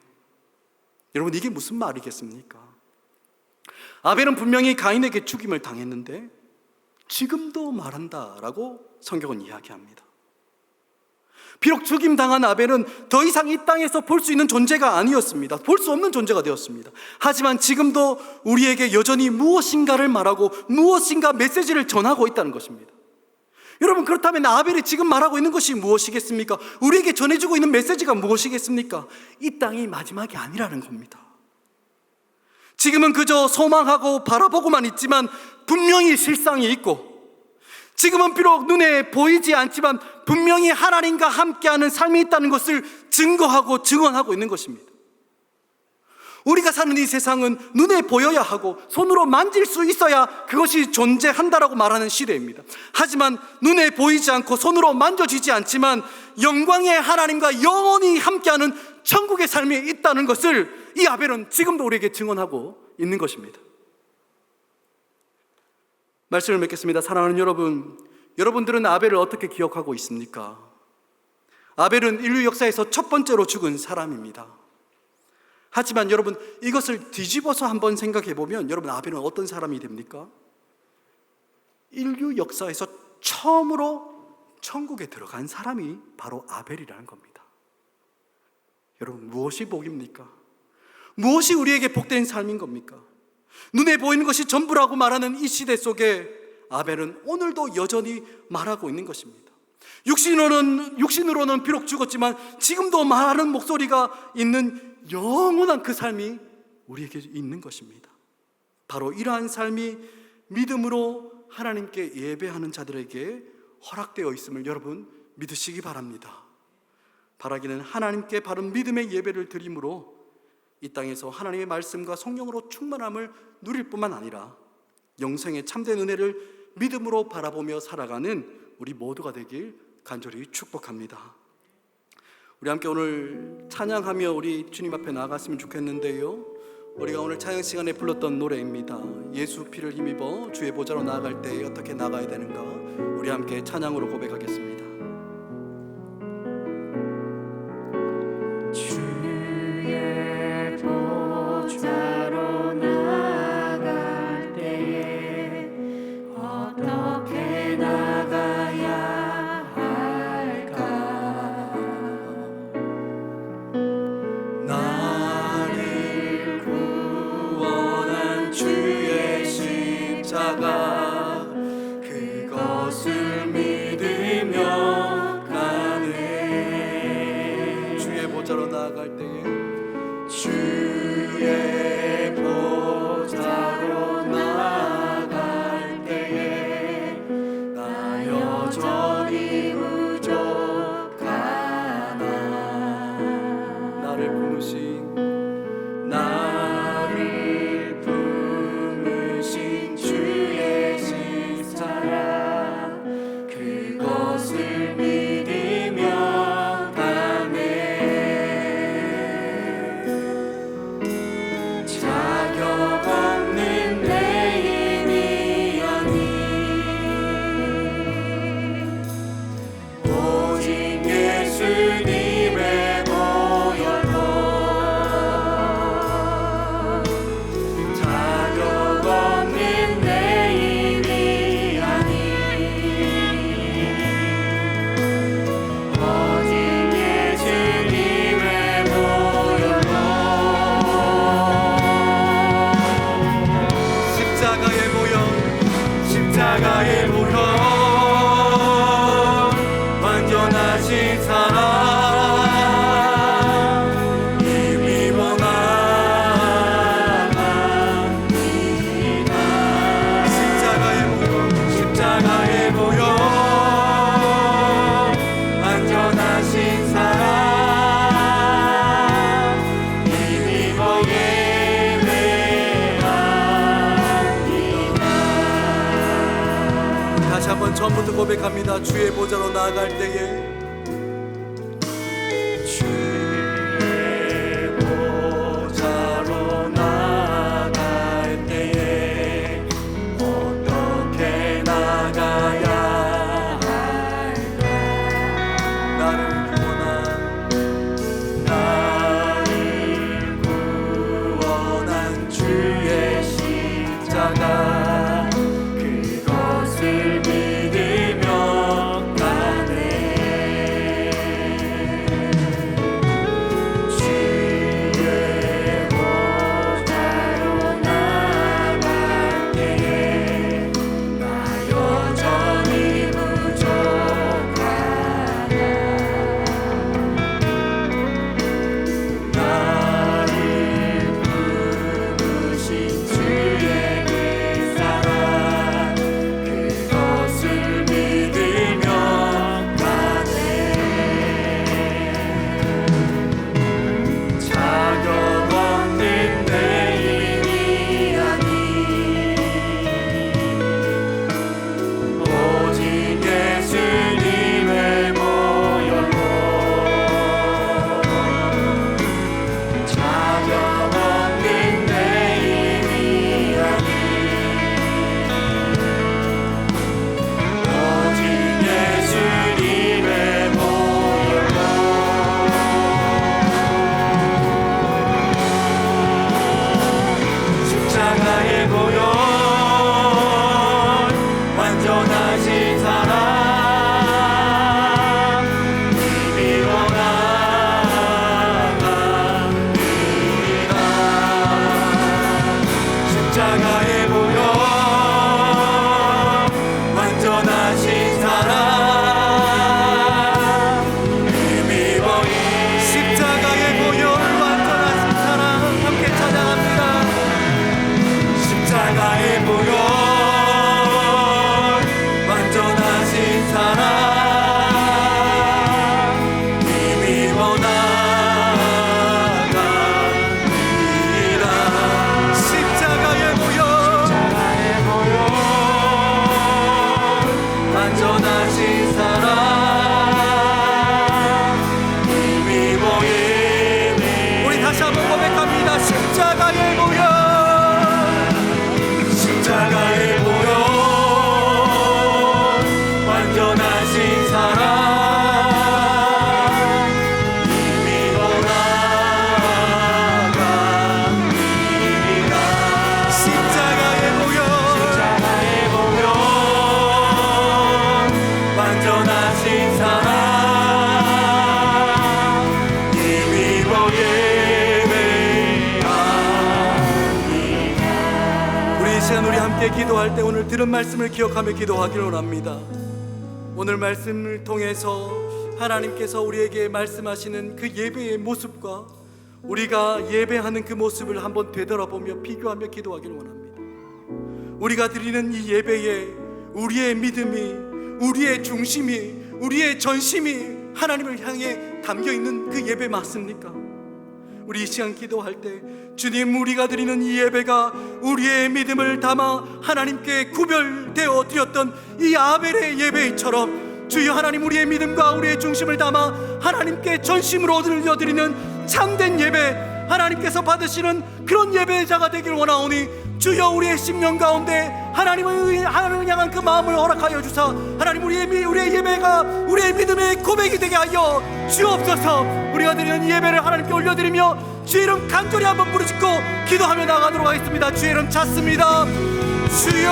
여러분, 이게 무슨 말이겠습니까? 아벨은 분명히 가인에게 죽임을 당했는데 지금도 말한다라고 성경은 이야기합니다. 비록 죽임당한 아벨은 더 이상 이 땅에서 볼 수 있는 존재가 아니었습니다. 볼 수 없는 존재가 되었습니다. 하지만 지금도 우리에게 여전히 무엇인가를 말하고 무엇인가 메시지를 전하고 있다는 것입니다. 여러분, 그렇다면 아벨이 지금 말하고 있는 것이 무엇이겠습니까? 우리에게 전해주고 있는 메시지가 무엇이겠습니까? 이 땅이 마지막이 아니라는 겁니다. 지금은 그저 소망하고 바라보고만 있지만 분명히 실상이 있고, 지금은 비록 눈에 보이지 않지만 분명히 하나님과 함께하는 삶이 있다는 것을 증거하고 증언하고 있는 것입니다. 우리가 사는 이 세상은 눈에 보여야 하고 손으로 만질 수 있어야 그것이 존재한다라고 말하는 시대입니다. 하지만 눈에 보이지 않고 손으로 만져지지 않지만 영광의 하나님과 영원히 함께하는 천국의 삶이 있다는 것을 이 아벨은 지금도 우리에게 증언하고 있는 것입니다. 말씀을 맺겠습니다. 사랑하는 여러분, 여러분들은 아벨을 어떻게 기억하고 있습니까? 아벨은 인류 역사에서 첫 번째로 죽은 사람입니다. 하지만 여러분, 이것을 뒤집어서 한번 생각해 보면 여러분, 아벨은 어떤 사람이 됩니까? 인류 역사에서 처음으로 천국에 들어간 사람이 바로 아벨이라는 겁니다. 여러분, 무엇이 복입니까? 무엇이 우리에게 복된 삶인 겁니까? 눈에 보이는 것이 전부라고 말하는 이 시대 속에 아벨은 오늘도 여전히 말하고 있는 것입니다. 육신으로는 비록 죽었지만 지금도 말하는 목소리가 있는 영원한 그 삶이 우리에게 있는 것입니다. 바로 이러한 삶이 믿음으로 하나님께 예배하는 자들에게 허락되어 있음을 여러분 믿으시기 바랍니다. 바라기는 하나님께 바른 믿음의 예배를 드림으로 이 땅에서 하나님의 말씀과 성령으로 충만함을 누릴 뿐만 아니라 영생의 참된 은혜를 믿음으로 바라보며 살아가는 우리 모두가 되길 간절히 축복합니다. 우리 함께 오늘 찬양하며 우리 주님 앞에 나아갔으면 좋겠는데요, 우리가 오늘 찬양 시간에 불렀던 노래입니다. 예수 피를 힘입어 주의 보좌로 나아갈 때 어떻게 나가야 되는가, 우리 함께 찬양으로 고백하겠습니다. 주의 보좌로 나아갈 때에 어떻게 나가야 할까? 나를 구원한 주의 십자가, 그것을 믿으며 가네. 주의 보좌로 나아갈 때에, 주의 보좌로 나아갈 때에 나 여전히 부족하나. 나를 품으신 주의 십자가, 그것을 믿으며 가네. 자격 없는 내 힘이 아닌 오직 예수님의 보혈로, 자격 없는 내 힘이 아닌 오직 예수님의 보혈로, 십자가의 보혈, 완전하신 사랑 힘입어 나갑니다. 십자가의 보혈, 완전하신 사랑 힘입어 예배합니다. 다시 한번 처음부터 고백합니다. 주의 보좌로 나아갈 때에, 주의 보좌로 나아갈 때에 어떻게 나가야 할까? 나를 구원한 주의 십자가, 그것을 믿으며 가네. 십자가의 보혈 완전하신 사랑 힘입어 나아갑니다. 십자가의 보혈 완전하신 사랑 힘입어 예배. 우리 다시 한번 고백합니다. 십자가의 보혈 십자가의 보혈 완전하신 사랑 힘입어 나아갑니다. 십자가의 보혈 완전하신 사랑 힘입어 예배합니다. 우리 이 시간 우리 함께 기도할 때 오늘 들은 말씀을 기억하며 기도하기를 원합니다. 오늘 말씀을 통해서 하나님께서 우리에게 말씀하시는 그 예배의 모습과 우리가 예배하는 그 모습을 한번 되돌아보며 비교하며 기도하기를 원합니다. 우리가 드리는 이 예배에 우리의 믿음이, 우리의 중심이, 우리의 전심이 하나님을 향해 담겨있는 그 예배 맞습니까? 우리 이 시간 기도할 때 주님, 우리가 드리는 이 예배가 우리의 믿음을 담아 하나님께 구별되어 드렸던 이 아벨의 예배처럼 주여 하나님, 우리의 믿음과 우리의 중심을 담아 하나님께 전심으로 드려드리는 참된 예배, 하나님께서 받으시는 그런 예배자가 되길 원하오니 주여 우리의 심령 가운데 하나님을 향한 그 마음을 허락하여 주사 하나님, 우리의 예배가 우리의 믿음의 고백이 되게 하여 주옵소서. 우리가 드리는 이 예배를 하나님께 올려드리며 주의 이름 간절히 한번 부르짖고 기도하며 나가도록 하겠습니다. 주의 이름 찾습니다. 주여,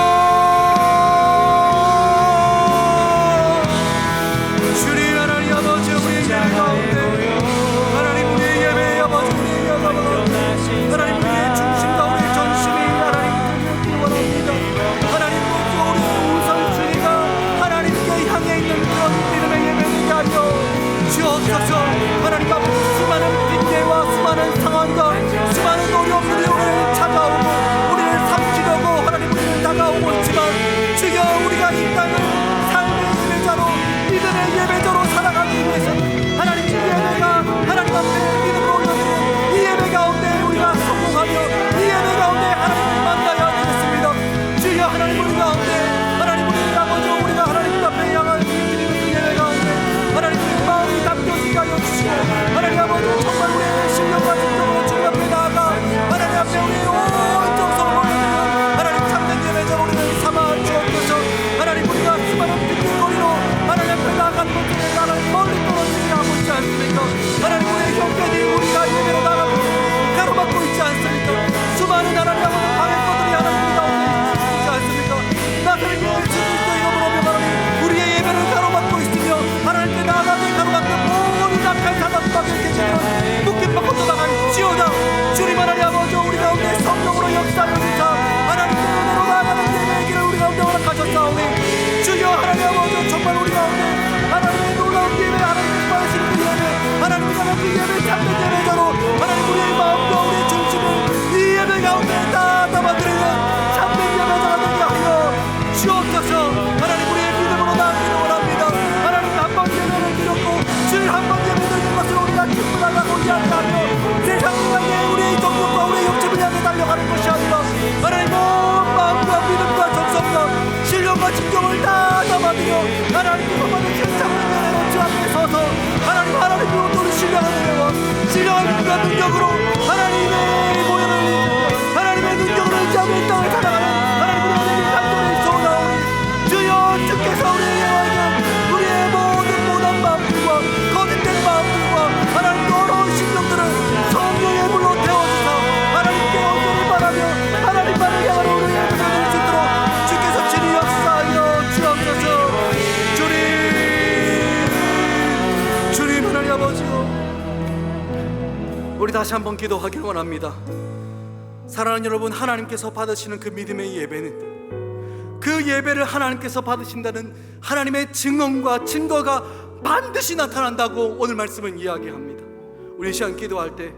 주님 하나님 아버지, 우리의 예배 가운데 하나님, 우리의 예배 아버지, 우리의 예배 하나님, 우리의 중심과 우리의 전심이 하나님 원합니다. 하나님, 우리 우선순위가 하나님께 향해 있는 그런 믿음의 예배를 하여 주옵소서. 하나님 아버지, 수많은 핑계와 수많은 상황과 수많은 어려움들이 우리를 찾아오고 우리를 삼키려고 하나님 우리를 다가오고 있지만 주여, 우리가 이 땅을 삶의 예배자로, 믿음의 예배자로 살아가기 위해서 하나님, 이 예배가 하나님 앞에 믿음으로 올려드리는 이 예배 가운데 우리가 성공하며 이 예배 가운데 하나님을 만나야 되겠습니다. 주여 하나님, 우리 가운데 하나님, 우리 아버지, 우리가 하나님 앞에 향한 드리는 그 예배 가운데 하나님 우리의 마음이 담겨지게 하여 주시고 하나님 아버지, 정말 우리의 신령과 진정으로 주님 앞에 나아가 하나님 앞에 우리의 온 정성을 올려드리는 하나님 참된 예배자로 우리를 삼아 주옵소서. 하나님, 우리가 수많은 핑계거리로 하나님 앞에 나아가는 것들에 나를 멀리 떨어지지 않지 않습니까? 하나님, 우리의 형편이 우리가 예배로 나가고 가로막고 있지 않습니까? 수많은 하나님 아버지 방해거들이 하나님 가운데 있지 않습니까? 나사렛 예수 그리스도 이름으로 명하노니 우리의 예배를 가로막고 있으며 하나님께 나아가게 가로막는 모든 악한 사단과 깨지며 묶임과 걷어나갈지어다. 주님 하나님 아버지, 우리 가운데 성령으로 역사하여 주사 하나님께 은혜로 나아가는 예배의 길을 우리 가운데 허락하셨사오니 주여 하나님 아버지, 정말 우리 가운데 하나님의 놀라운 예배, 하나님의 받으시는 그 예배, 하나님의 향한 그 예배 참된 예배자로 하나님 우리의 마음과 우리의 중심을 이 예배 가운데 다 담아드리는 참된 예배자가 되게 하여 주옵소서. 하나님, 우리의 믿음으로 나아가기를 원합니다. 하나님, 한 번 예배를 드렸고 주일 한 번 예배 드리는 것을 우리가 기쁨하려고 이야기하며 세상을 향해 우리의 정욕과 우리의 욕심을 향해 달려가는 것이 아니라 하나님 온 마음과 믿음과 정성과 신령과 진정을 다 담아드려 하나님께서 받은 세상을 은혜로 주 앞에 서서 하나님으로 우리 신령한 은혜와 신령한 믿음과 능력으로 하나님의 모여를 하나님의 능력으로 의지하며 이 땅을 살아가는 하나님의 은혜를 간절히 소원하오니 주여, 주께서 우리의 모든 못한 마음들과 거짓된 마음들과 하나님 더러운 심령들을 성령의 물로 태워주사 하나님께 온전히 바라며 하나님만을 향하여 우리의 예배를 드릴 수 있도록 주께서 친히 역사하여 주옵소서. 주님 하나님 아버지요, 우리 다시 한번 기도하기를 원합니다. 사랑하는 여러분, 하나님께서 받으시는 그 믿음의 예배는 그 예배를 하나님께서 받으신다는 하나님의 증언과 증거가 반드시 나타난다고 오늘 말씀은 이야기합니다. 우리 시간 기도할 때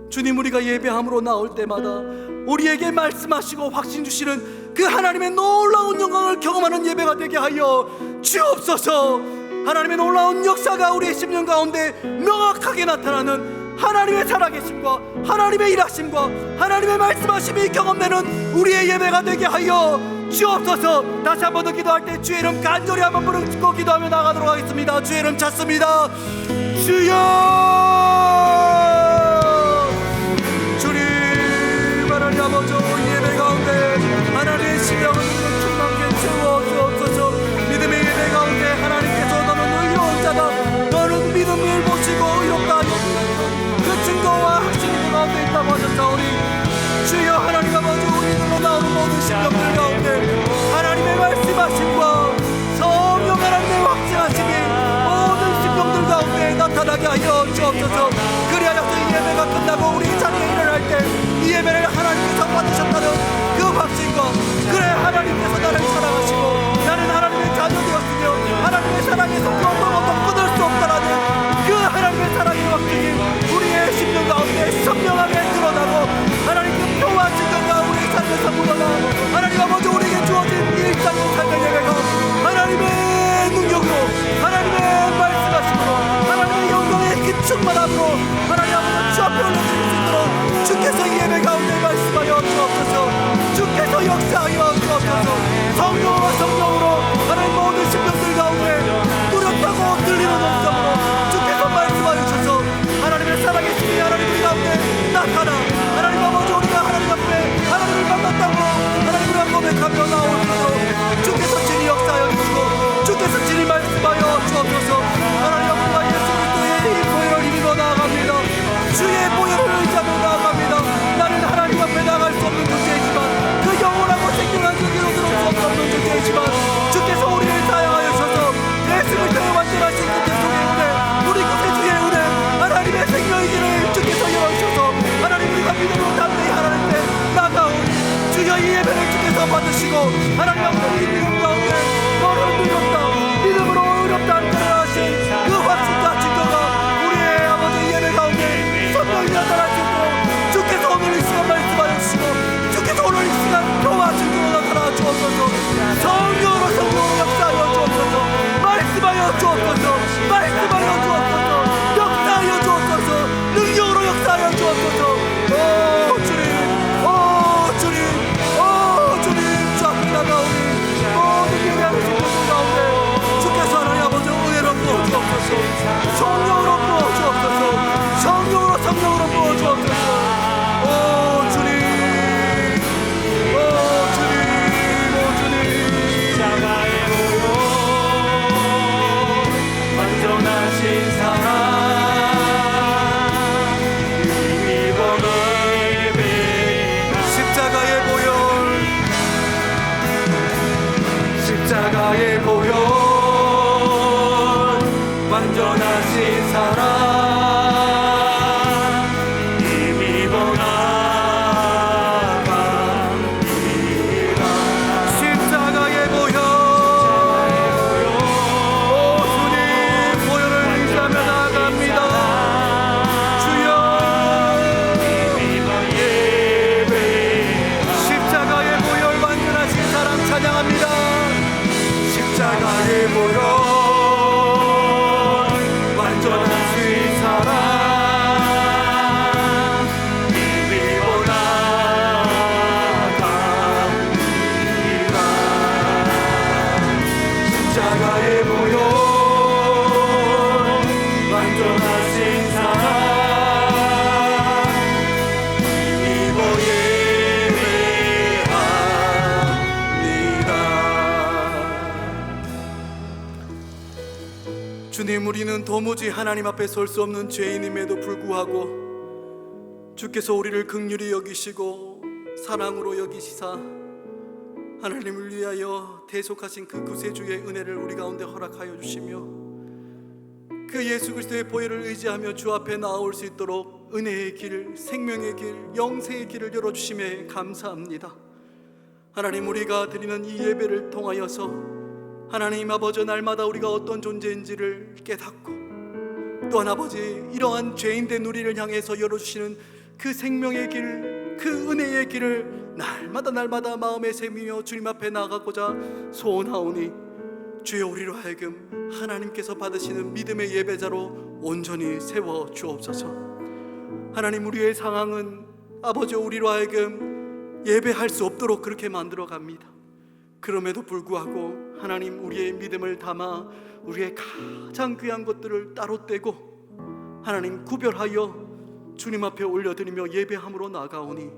주님, 우리가 예배함으로 나올 때마다 우리에게 말씀하시고 확신 주시는 그 하나님의 놀라운 영광을 경험하는 예배가 되게 하여 주옵소서. 하나님의 놀라운 역사가 우리의 심령 가운데 명확하게 나타나는 하나님의 살아계심과 하나님의 일하심과 하나님의 말씀하심이 경험되는 우리의 예배가 되게 하여 주옵소서. 다시 한 번 더 기도할 때 주의 이름 간절히 한번 부르짖고 기도하며 나가도록 하겠습니다. 주의 이름 찾습니다. 주여, 주님, 하나님 아버지, 예배 가운데 하나님의 심령을 충만케 채워 주옵소서. 믿음의 예배 가운데 하나님께서 너는 의로운 자다, 너는 믿음을 보시고 의롭다 그 증거와 확신이 그 가운데 있다고 하셨사오니 주여, 하나님 아버지, 우리들로 나오는 모든 심령들 가운데 하나님의 말씀하심과 성령 하나님의 확증하심이 모든 심령들 가운데 나타나게 하여 주옵소서. 그리하여 이 예배가 끝나고 우리 자리에 일어날 때 이 예배를 하나님께서 받으셨다는 그 확신과, 그래 하나님께서 나를 사랑하시고 나는 하나님의 자녀 되었으며 하나님의 사랑에서 어떤 끊을 수 없다라는 그 하나님의 사랑의 확신이 우리의 심령 가운데 선명하게 드러나고 하나님의 표와 증거가 우리의 삶에서 묻어나 하나님 아버지 우리에게 주어진 일상의 삶의 예배가 하나님의 능력으로, 하나님의 말씀하심으로, 하나님의 영광의 그 충만함으로 하나님 아버지 주 앞에 올려드릴 수 있도록 주께서 이 예배 가운데 말씀하여 주옵소서. 주께서 역사하여 주옵소서. 성령과 성령으로 하나님 모든 심령들 가운데 뚜렷하고 들리는 음성으로 주께서 말씀하여 주셔서 하나님의 사랑의 힘이 하나님 가운데 나타나 하나님 아버지 우리가 하나님 앞에 하나님을 만났다고 하나님을 고백하며 나오도록 주께서 진히 역사하여 주시고 주께서 진히 말씀하여 주옵소서. 하나님 아버지가 예수 그리스도의 이 보혈을 힘입어 나아갑니다. 주의 보혈을 의지하며 나아갑니다. 나는 하나님 앞에 나갈 수 없는 존재이지만 그 영원하고 생명한 주기로 들어올 수 없는 존재이지만 주께서 우리를 사랑하여 주셔서 예수 그리스도의 완전하신 그 대속의 은혜, 우리 구세주의 은혜, 하나님의 생명의 길을 주께서 열어주셔서 하나님 우리가 믿음으로 담대히 하나님 때 나가오니 주여 이 예배를 주께서 받으시고 하나님 아버지 이 믿음 가운데 너를 믿었다, 믿음으로 의롭다 하신 그 확신과 증거가 우리의 아버지 예배 가운데 선명히 나타날 수 있도록 주께서 오늘 이 시간 말씀하여 주시고 주께서 오늘 이 시간 표와 증거로 나타나 주옵소서. 성령으로 성령으로 역사하여 주옵소서. 말씀하여 주옵소서. 말씀하여 주옵소서. 역사하여 주옵소서. 능력으로 역사하여 주옵소서. 오 주님, 오 주님, 오 주님, 주 앞에 나가오니 모든 예배하는 성도들 가운데 주께서 하나님 아버지 은혜로 부어주옵소서. 성령으로 부어주옵소서. 성령으로 성령으로 부어주옵소서. 오 주님, 오 주님, 오 주님. 자가의 보혈 완전하신 사랑 십자가의 보혈, 십자가의 보혈 완전하신 사랑 힘입어 나갑니다. 십자가의 보혈, 오 주님 보혈을 의지하며 나아갑니다. 주여, 십자가의 보혈 완전하신 사랑 찬양합니다. 십자가의 보혈 완전하신 사랑 힘입어 나갑니다. 십자가의 보혈 완전하신 사랑 힘입어 주님, 우리는 도무지 하나님 앞에 설 수 없는 죄인임에도 불구하고 주께서 우리를 긍휼히 여기시고 사랑으로 여기시사 하나님을 위하여 대속하신 그 구세주의 은혜를 우리 가운데 허락하여 주시며 그 예수 그리스도의 보혈을 의지하며 주 앞에 나올 수 있도록 은혜의 길, 생명의 길, 영생의 길을 열어주심에 감사합니다. 하나님, 우리가 드리는 이 예배를 통하여서 하나님 아버지 날마다 우리가 어떤 존재인지를 깨닫고 또한 아버지 이러한 죄인된 우리를 향해서 열어주시는 그 생명의 길, 그 은혜의 길을 날마다 마음에 새기며 주님 앞에 나아가고자 소원하오니 주여 우리로 하여금 하나님께서 받으시는 믿음의 예배자로 온전히 세워 주옵소서. 하나님, 우리의 상황은 아버지 우리로 하여금 예배할 수 없도록 그렇게 만들어 갑니다. 그럼에도 불구하고 하나님, 우리의 믿음을 담아 우리의 가장 귀한 것들을 따로 떼고 하나님 구별하여 주님 앞에 올려드리며 예배함으로 나아가오니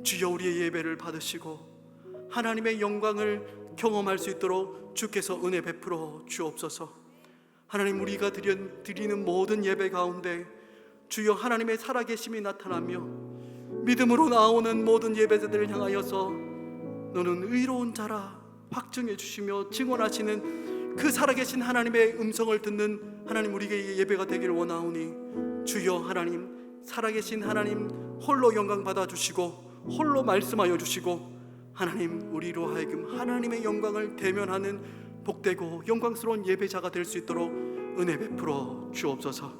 주여 우리의 예배를 받으시고 하나님의 영광을 경험할 수 있도록 주께서 은혜 베풀어 주옵소서. 하나님, 우리가 드리는 모든 예배 가운데 주여 하나님의 살아계심이 나타나며 믿음으로 나오는 모든 예배자들을 향하여서 너는 의로운 자라 확증해 주시며 증언하시는 그 살아계신 하나님의 음성을 듣는 하나님, 우리에게 예배가 되기를 원하오니 주여 하나님, 살아계신 하나님 홀로 영광 받아주시고 홀로 말씀하여 주시고 하나님, 우리로 하여금 하나님의 영광을 대면하는 복되고 영광스러운 예배자가 될 수 있도록 은혜 베풀어 주옵소서.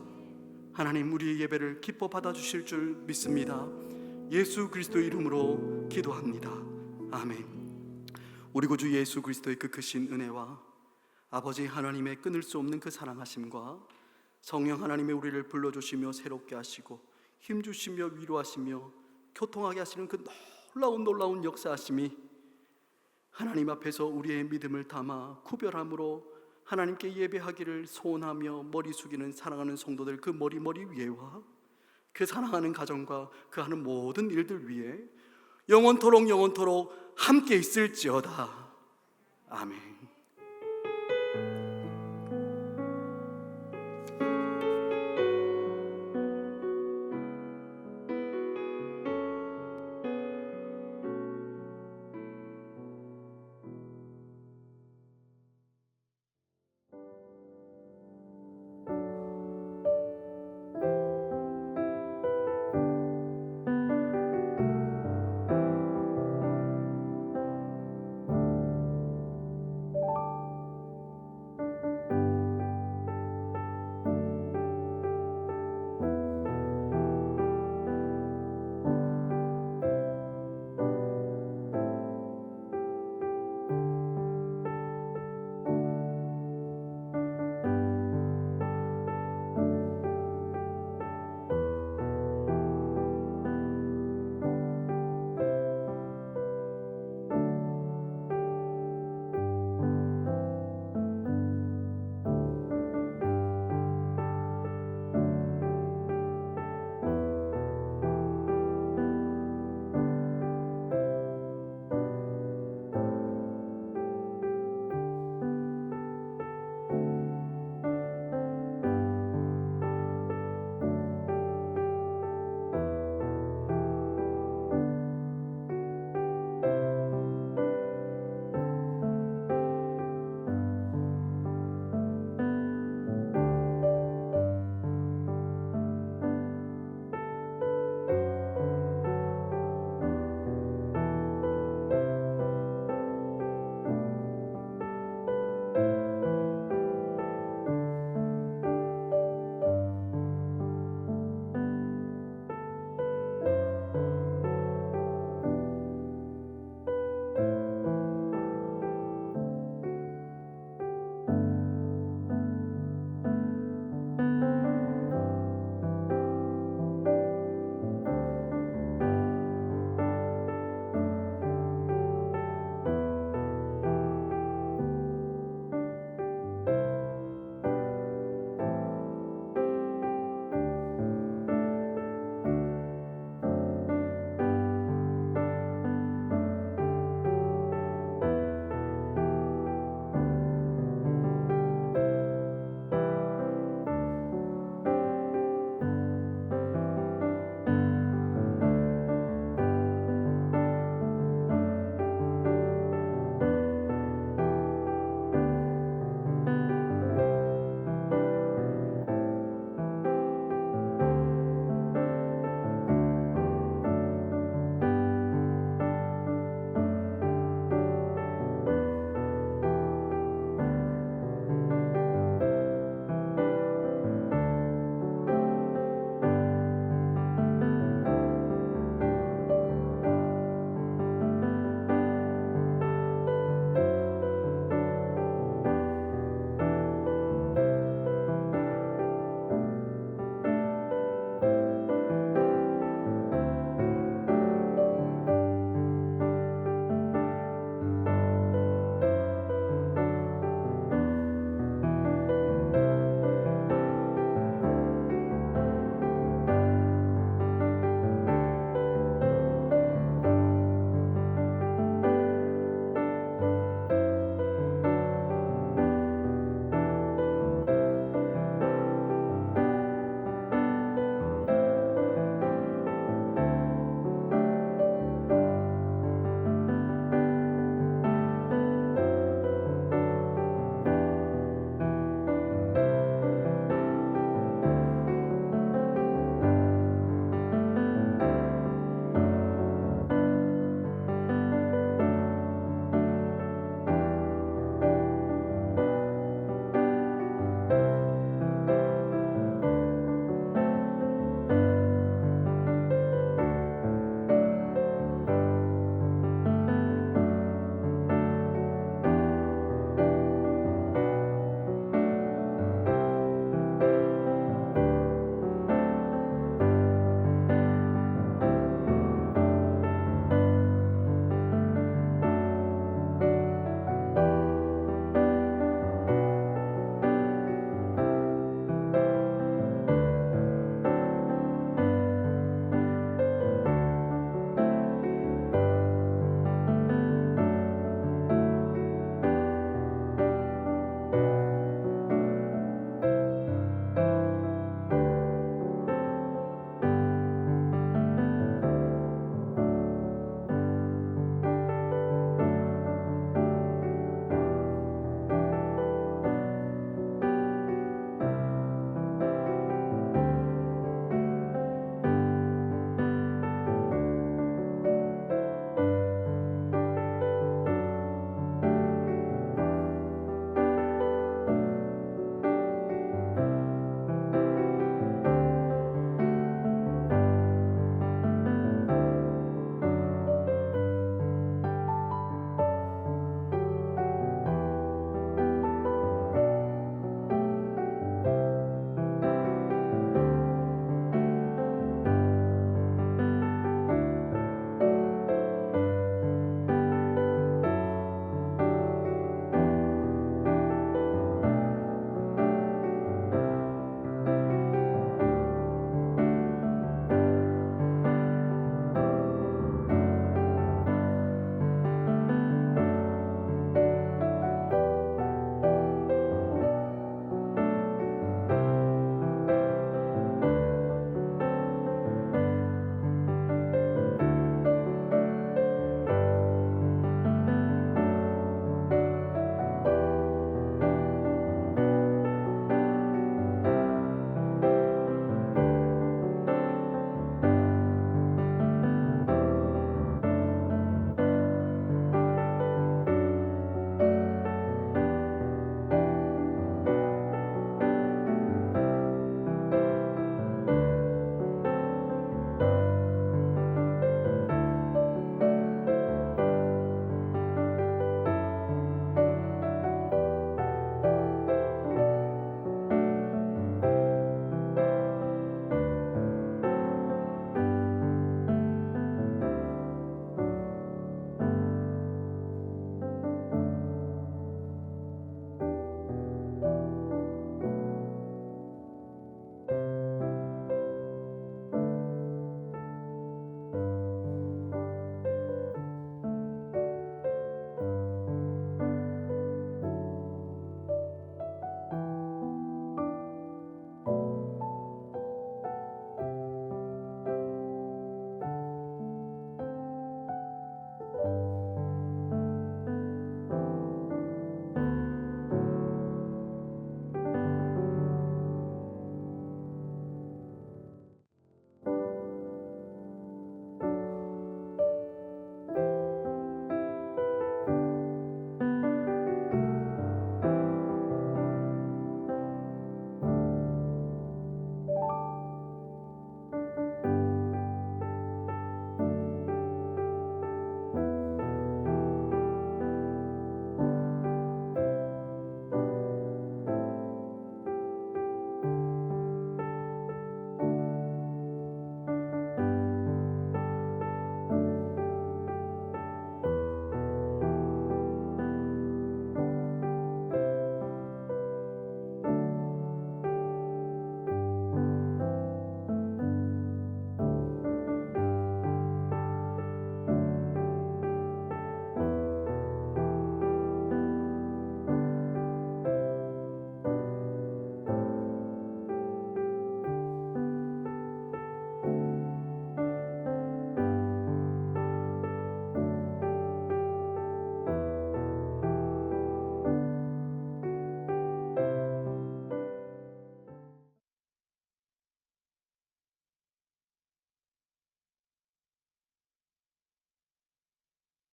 하나님, 우리의 예배를 기뻐 받아주실 줄 믿습니다. 예수 그리스도의 이름으로 기도합니다. 아멘. 우리 구주 예수 그리스도의 그 크신 은혜와 아버지 하나님의 끊을 수 없는 그 사랑하심과 성령 하나님의 우리를 불러주시며 새롭게 하시고 힘주시며 위로하시며 교통하게 하시는 그 놀라운 역사하심이 하나님 앞에서 우리의 믿음을 담아 구별함으로 하나님께 예배하기를 소원하며 머리 숙이는 사랑하는 성도들 그 머리 위에와 그 사랑하는 가정과 그 하는 모든 일들 위에 영원토록 함께 있을지어다. 아멘.